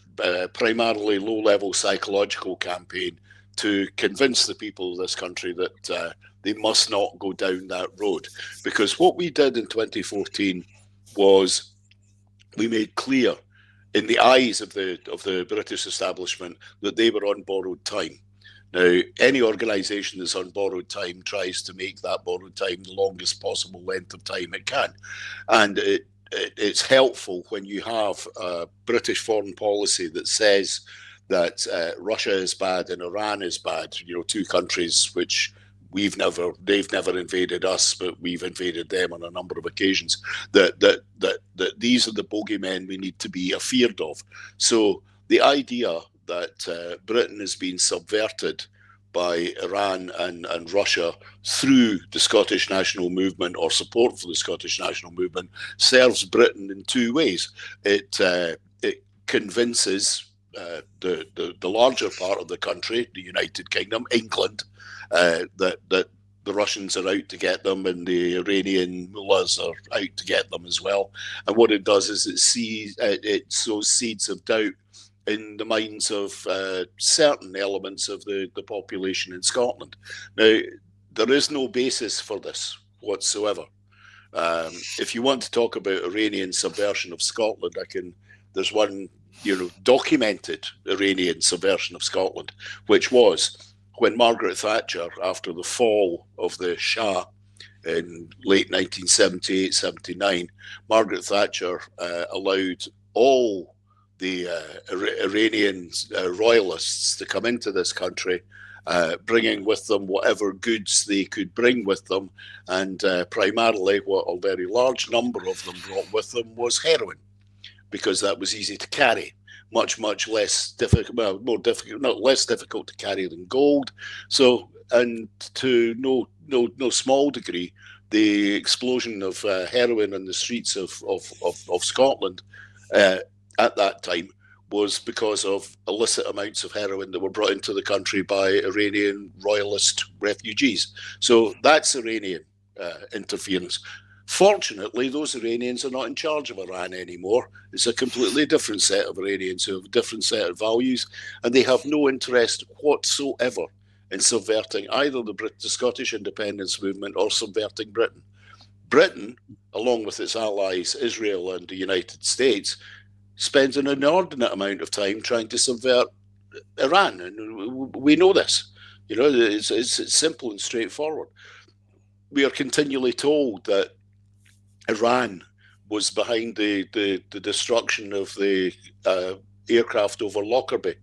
[SPEAKER 7] primarily low-level psychological campaign to convince the people of this country that they must not go down that road. Because what we did in 2014 was we made clear in the eyes of the British establishment that they were on borrowed time. Now, any organisation that's on borrowed time tries to make that borrowed time the longest possible length of time it can. And it's helpful when you have a British foreign policy that says that Russia is bad and Iran is bad, two countries which they've never invaded us, but we've invaded them on a number of occasions, that these are the bogeymen we need to be afeared of. So the idea that Britain has been subverted by Iran and Russia through the Scottish national movement or support for the Scottish national movement serves Britain in two ways. It convinces the larger part of the country, the United Kingdom, England, that the Russians are out to get them and the Iranian mullahs are out to get them as well. And what it does is it sows seeds of doubt in the minds of certain elements of the population in Scotland. Now, there is no basis for this whatsoever. If you want to talk about Iranian subversion of Scotland, there's one documented Iranian subversion of Scotland, which was when Margaret Thatcher, after the fall of the Shah in late 1978-79, Margaret Thatcher allowed all the Iranian royalists to come into this country, bringing with them whatever goods they could bring with them, and primarily what a very large number of them brought with them was heroin, because that was easy to carry, much less difficult, well, more difficult, not less difficult to carry than gold. So, and to no small degree, the explosion of heroin on the streets of Scotland at that time was because of illicit amounts of heroin that were brought into the country by Iranian royalist refugees. So that's Iranian interference. Fortunately, those Iranians are not in charge of Iran anymore. It's a completely different set of Iranians who have a different set of values, and they have no interest whatsoever in subverting either the Scottish independence movement or subverting Britain. Britain, along with its allies, Israel and the United States, spends an inordinate amount of time trying to subvert Iran, and we know this. It's simple and straightforward. We are continually told that Iran was behind the destruction of the aircraft over Lockerbie.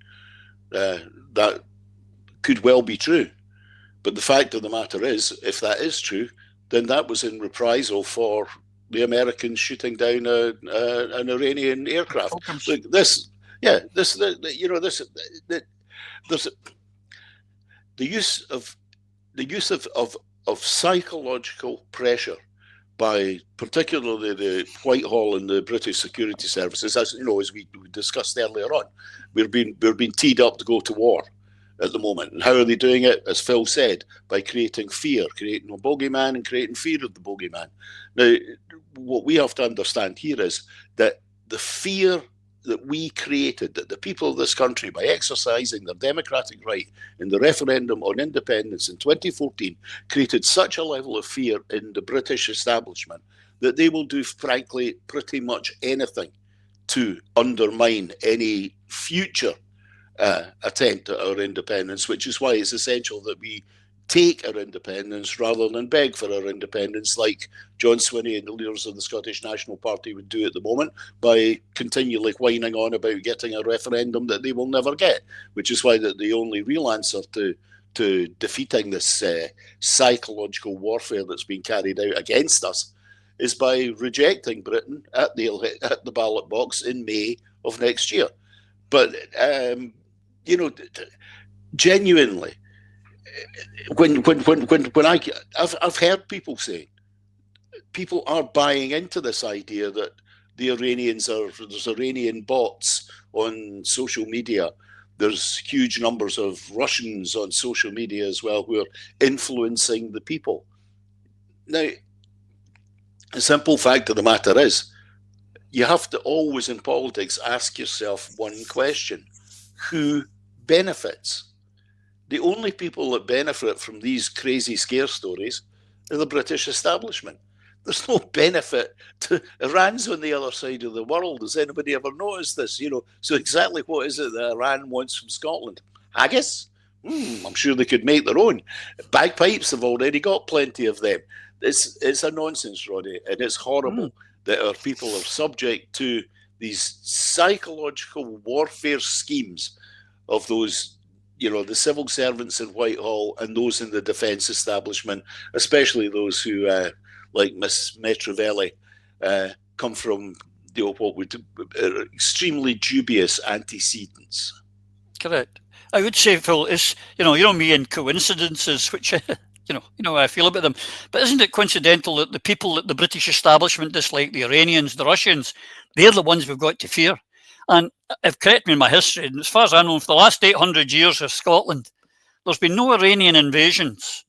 [SPEAKER 7] That could well be true, but the fact of the matter is, if that is true, then that was in reprisal for the Americans shooting down an Iranian aircraft. Look, there's the use of psychological pressure by particularly the Whitehall and the British security services, as we discussed earlier on. We're being teed up to go to war at the moment. And how are they doing it? As Phil said, by creating fear, creating a bogeyman and creating fear of the bogeyman. Now, what we have to understand here is that the fear that we created, that the people of this country, by exercising their democratic right in the referendum on independence in 2014, created such a level of fear in the British establishment that they will do, frankly, pretty much anything to undermine any future attempt at our independence, which is why it's essential that we take our independence rather than beg for our independence, like John Swinney and the leaders of the Scottish National Party would do at the moment by continually whining on about getting a referendum that they will never get, which is why the only real answer to defeating this psychological warfare that's been carried out against us is by rejecting Britain at the ballot box in May of next year. But, genuinely, when I've heard people say, people are buying into this idea that there's Iranian bots on social media. There's huge numbers of Russians on social media as well who are influencing the people. Now, the simple fact of the matter is, you have to always in politics ask yourself one question: who benefits? The only people that benefit from these crazy scare stories are the British establishment. There's no benefit to Iran's on the other side of the world. Has anybody ever noticed this? So exactly what is it that Iran wants from Scotland? Haggis? I'm sure they could make their own. Bagpipes, have already got plenty of them. It's a nonsense, Roddy, and it's horrible that our people are subject to these psychological warfare schemes of those, the civil servants in Whitehall and those in the defence establishment, especially those who, like Miss Metrovelli, come from what would extrely dubious antecedents.
[SPEAKER 2] Correct. I would say, Phil, it's me and coincidences, which how I feel about them. But isn't it coincidental that the people that the British establishment dislike, the Iranians, the Russians, they're the ones we've got to fear? And if correct me in my history, and as far as I know, for the last 800 years of Scotland, there's been no Iranian invasions.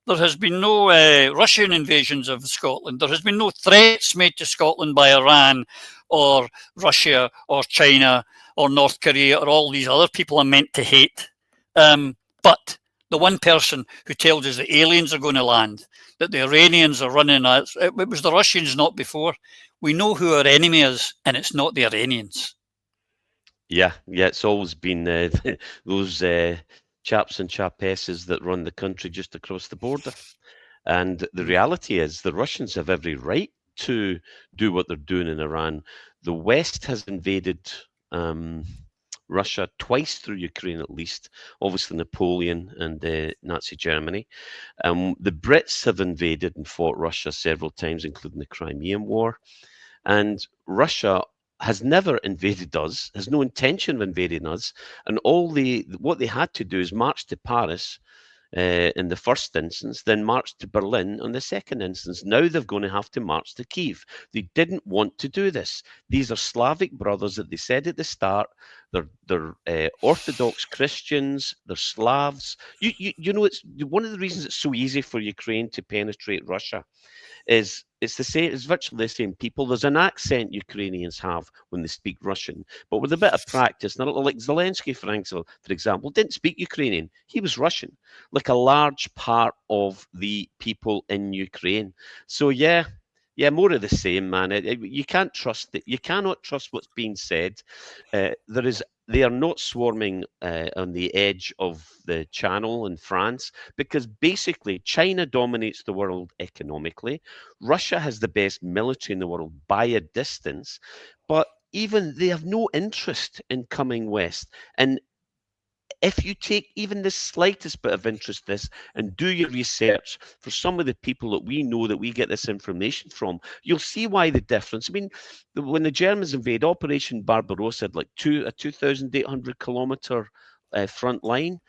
[SPEAKER 2] There has been no Russian invasions of Scotland. There has been no threats made to Scotland by Iran or Russia or China or North Korea or all these other people I'm meant to hate. But the one person who tells us that aliens are going to land, that the Iranians are running, it was the Russians, not before. We know who our enemy is, and it's not the Iranians.
[SPEAKER 3] Yeah, it's always been those chaps and chapesses that run the country just across the border. And the reality is the Russians have every right to do what they're doing in Iran. The West has invaded Russia twice through Ukraine, at least. Obviously Napoleon and Nazi Germany. The Brits have invaded and fought Russia several times, including the Crimean War. And Russia has never invaded us, has no intention of invading us, and what they had to do is march to Paris in the first instance, then march to Berlin on the second instance. Now they're going to have to march to Kyiv. They didn't want to do this. These are Slavic brothers that they said at the start. They're Orthodox Christians. They're Slavs. It's one of the reasons it's so easy for Ukraine to penetrate Russia is it's the same. It's virtually the same people. There's an accent Ukrainians have when they speak Russian, but with a bit of practice. Now, like Zelensky, for example, didn't speak Ukrainian. He was Russian, like a large part of the people in Ukraine. So yeah, more of the same, man. You can't trust it. You cannot trust what's being said. They are not swarming on the edge of the Channel in France because basically China dominates the world economically. Russia has the best military in the world by a distance, but even they have no interest in coming west. And if you take even the slightest bit of interest in this and do your research for some of the people that we know that we get this information from, you'll see why the difference. I mean, when the Germans invade, Operation Barbarossa had like a 2,800 kilometer front line,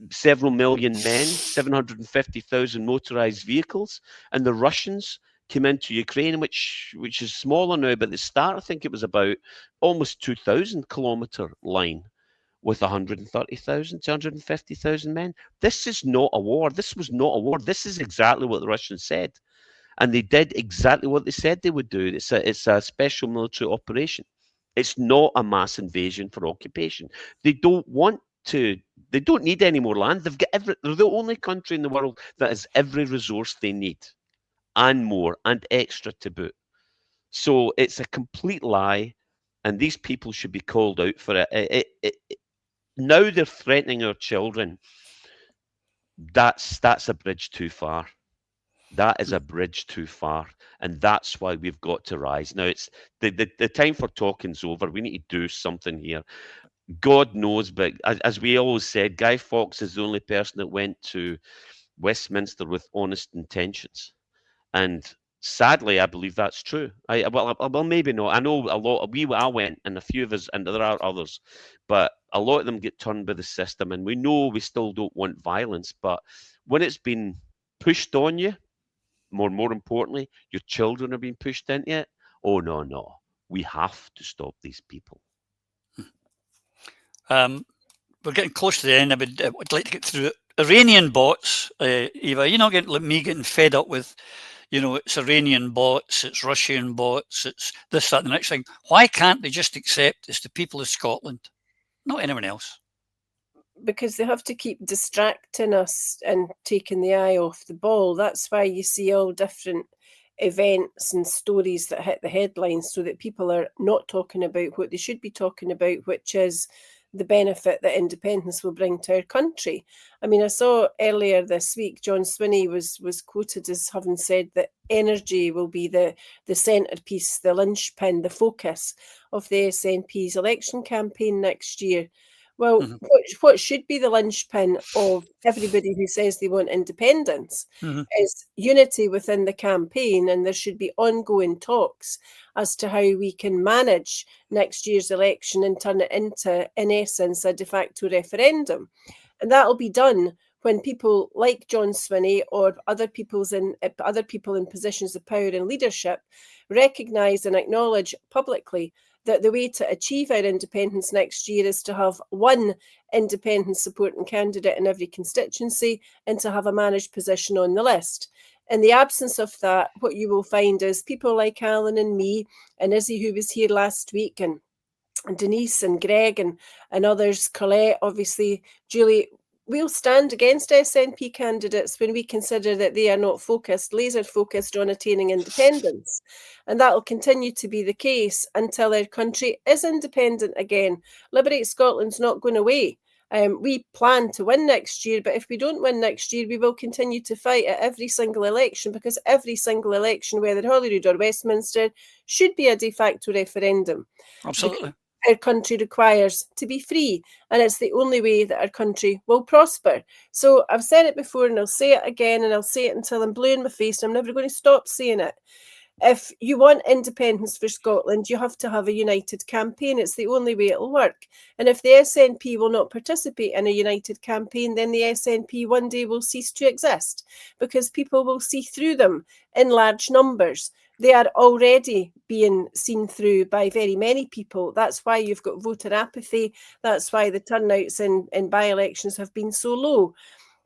[SPEAKER 3] several million men, 750,000 motorized vehicles, and the Russians came into Ukraine, which is smaller now, but at the start I think it was about almost 2,000 kilometer line, with 130,000, 250,000 men. This is not a war. This was not a war. This is exactly what the Russians said. And they did exactly what they said they would do. It's a special military operation. It's not a mass invasion for occupation. They don't need any more land. They're the only country in the world that has every resource they need and more and extra to boot. So it's a complete lie. and these people should be called out for it. Now they're threatening our children. That's a bridge too far. That is a bridge too far, and that's why we've got to rise. Now, it's the time for talking's over. We need to do something here. God knows, but as we always said, Guy Fawkes is the only person that went to Westminster with honest intentions, and sadly, I believe that's true. Well, maybe not. I know a lot. I went, and a few of us, and there are others, but a lot of them get turned by the system, and we know we still don't want violence. But when it's been pushed on you, more importantly, your children are being pushed into it. Oh no, we have to stop these people.
[SPEAKER 2] We're getting close to the end. I'd like to get through it. Iranian bots, Eva. You're not getting like me getting fed up with, it's Iranian bots, it's Russian bots, it's this, that, and the next thing. Why can't they just accept it's the people of Scotland, not anyone else?
[SPEAKER 8] Because they have to keep distracting us and taking the eye off the ball. That's why you see all different events and stories that hit the headlines, so that people are not talking about what they should be talking about, which is the benefit that independence will bring to our country. I mean, I saw earlier this week, John Swinney was quoted as having said that energy will be the centrepiece, the linchpin, the focus of the SNP's election campaign next year. Well, what should be the linchpin of everybody who says they want independence is unity within the campaign, and there should be ongoing talks as to how we can manage next year's election and turn it into, in essence, a de facto referendum. And that'll be done when people like John Swinney or other people in positions of power and leadership recognise and acknowledge publicly that the way to achieve our independence next year is to have one independent supporting candidate in every constituency and to have a managed position on the list. In the absence of that, what you will find is people like Alan and me and Izzy, who was here last week, and Denise and Greg and others, Colette, obviously, Julie, we'll stand against SNP candidates when we consider that they are not laser focused on attaining independence. And that will continue to be the case until our country is independent again. Liberate Scotland's not going away. We plan to win next year, but if we don't win next year, we will continue to fight at every single election, because every single election, whether Holyrood or Westminster, should be a de facto referendum.
[SPEAKER 2] Absolutely.
[SPEAKER 8] Our country requires to be free, and it's the only way that our country will prosper. So I've said it before, and I'll say it again, and I'll say it until I'm blue in my face, and I'm never going to stop saying it. If you want independence for Scotland, you have to have a united campaign. It's the only way it'll work. And if the SNP will not participate in a united campaign, then the SNP one day will cease to exist, because people will see through them in large numbers. They are already being seen through by very many people. That's why you've got voter apathy. That's why the turnouts in by-elections have been so low.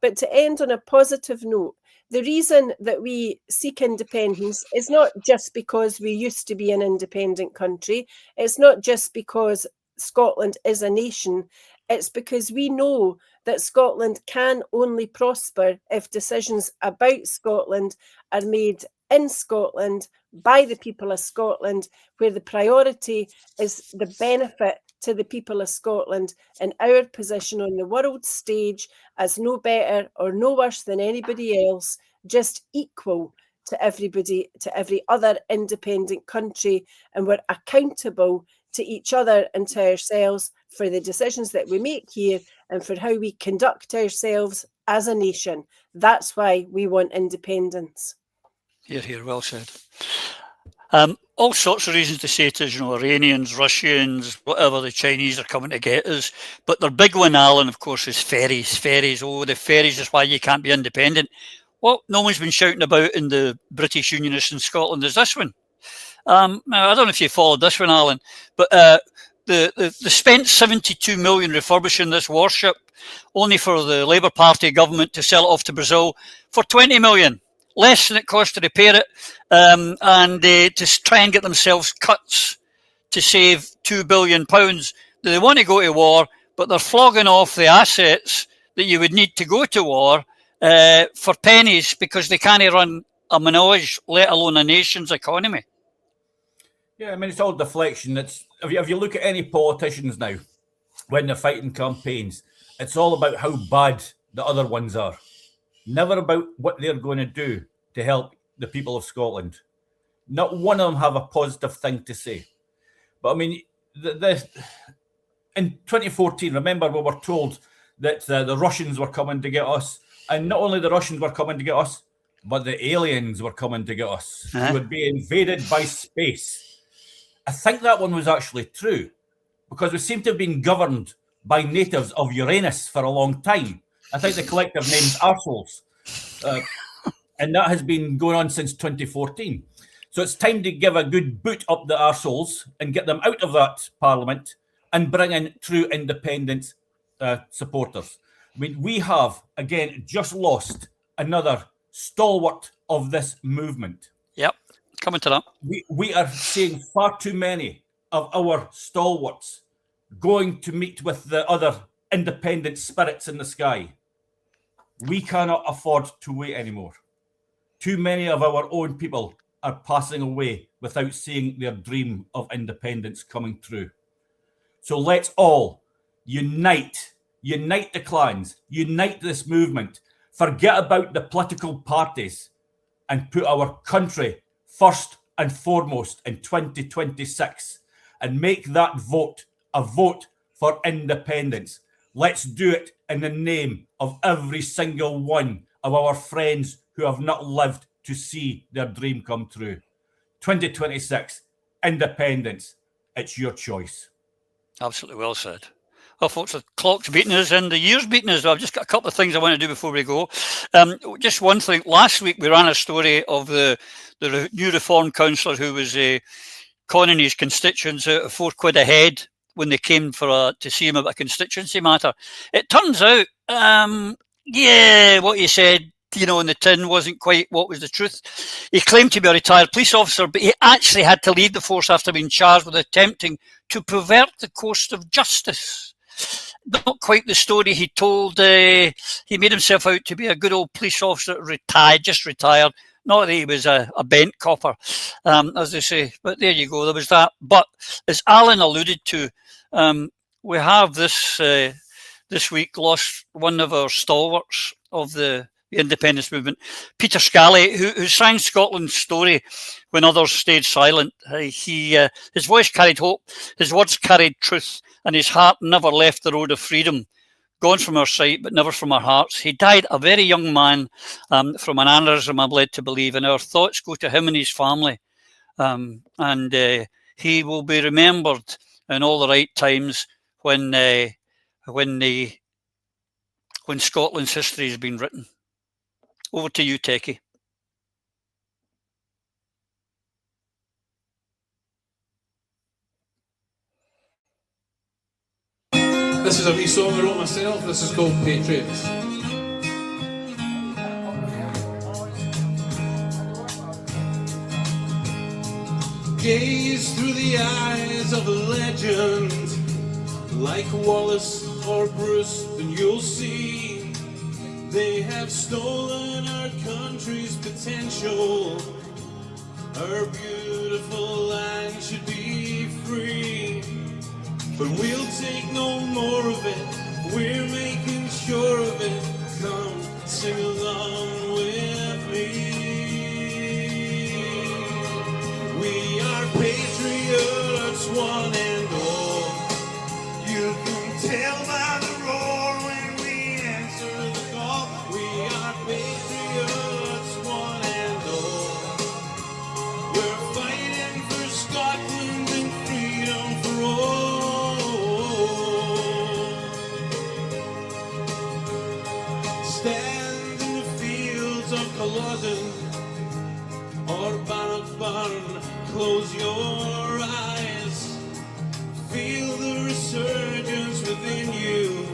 [SPEAKER 8] But to end on a positive note, the reason that we seek independence is not just because we used to be an independent country. It's not just because Scotland is a nation. It's because we know that Scotland can only prosper if decisions about Scotland are made in Scotland by the people of Scotland, where the priority is the benefit to the people of Scotland and our position on the world stage as no better or no worse than anybody else, just equal to everybody, to every other independent country, and we're accountable to each other and to ourselves for the decisions that we make here and for how we conduct ourselves as a nation. That's why we want independence.
[SPEAKER 2] Here, well said. All sorts of reasons to say it is, Iranians, Russians, whatever, the Chinese are coming to get us. But their big one, Alan, of course, is ferries. Ferries, the ferries is why you can't be independent. What no one's been shouting about in the British Unionists in Scotland is this one. Now, I don't know if you followed this one, Alan, but they spent 72 million refurbishing this warship, only for the Labour Party government to sell it off to Brazil for 20 million. Less than it cost to repair it, and to try and get themselves cuts to save £2 billion. They want to go to war, but they're flogging off the assets that you would need to go to war for pennies, because they can't run a menage, let alone a nation's economy.
[SPEAKER 9] Yeah, I mean, it's all deflection. It's if you look at any politicians now, when they're fighting campaigns, it's all about how bad the other ones are. Never about what they're going to do to help the people of Scotland. Not one of them have a positive thing to say. But I mean, in 2014, remember we were told that the Russians were coming to get us. And not only the Russians were coming to get us, but the aliens were coming to get us. We would be invaded by space. I think that one was actually true, because we seem to have been governed by natives of Uranus for a long time. I think the collective name's arseholes. And that has been going on since 2014. So it's time to give a good boot up the arseholes and get them out of that parliament and bring in true independent supporters. I mean, we have, again, just lost another stalwart of this movement.
[SPEAKER 2] Yep, coming to that.
[SPEAKER 9] We are seeing far too many of our stalwarts going to meet with the other independent spirits in the sky. We cannot afford to wait anymore. Too many of our own people are passing away without seeing their dream of independence coming true. So let's all unite the clans, unite this movement, forget about the political parties, and put our country first and foremost in 2026 and make that vote a vote for independence. Let's do it in the name of every single one of our friends who have not lived to see their dream come true. 2026, independence. It's your choice.
[SPEAKER 2] Absolutely well said. Well, folks, the clock's beating us and the year's beating us. I've just got a couple of things I want to do before we go. Just one thing. Last week, we ran a story of the new Reform councillor who was conning his constituents out of £4 a head when they came to see him about a constituency matter. It turns out, what he said, in the tin wasn't quite what was the truth. He claimed to be a retired police officer, but he actually had to leave the force after being charged with attempting to pervert the course of justice. Not quite the story he told. He made himself out to be a good old police officer, just retired. Not that he was a bent copper, as they say. But there you go, there was that. But as Alan alluded to, we have this week lost one of our stalwarts of the independence movement, Peter Scally, who sang Scotland's story when others stayed silent. His voice carried hope, his words carried truth, and his heart never left the road of freedom. Gone from our sight, but never from our hearts. He died a very young man from an aneurysm, I'm led to believe, and our thoughts go to him and his family. And he will be remembered in all the right times when Scotland's history has been written. Over to you, Techie.
[SPEAKER 15] This is a wee song I wrote myself. This is called Patriots. Gaze through the eyes of a legend, like Wallace or Bruce, then you'll see they have stolen our country's potential. Our beautiful land should be free, but we'll take no more of it. We're making sure of it. Come sing along with me. We are patriots, one and all. You can tell by the roar when we answer the call. We are patriots, one and all. We're fighting for Scotland and freedom for all. Stand in the fields of Culloden or Bannockburn. Close your eyes. Feel the resurgence within you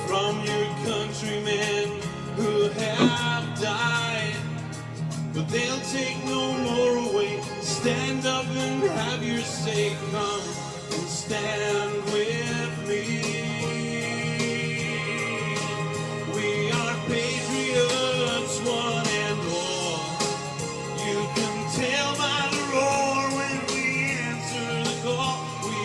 [SPEAKER 15] from your countrymen who have died, but they'll take no more away. Stand up and have your say. Come and stand with me. We are patriots, one and all. You can tell by the roar when we answer the call. We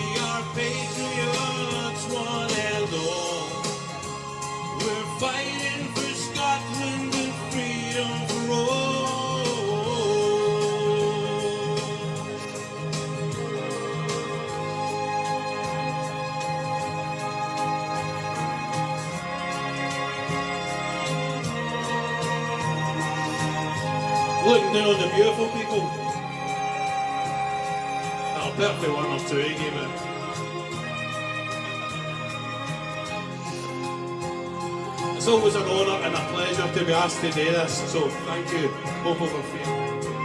[SPEAKER 15] looking down on the beautiful people. That'll perfectly 1 or 2, eh, Gabriel? It's always an honour and a pleasure to be asked to do this, so thank you, both of you.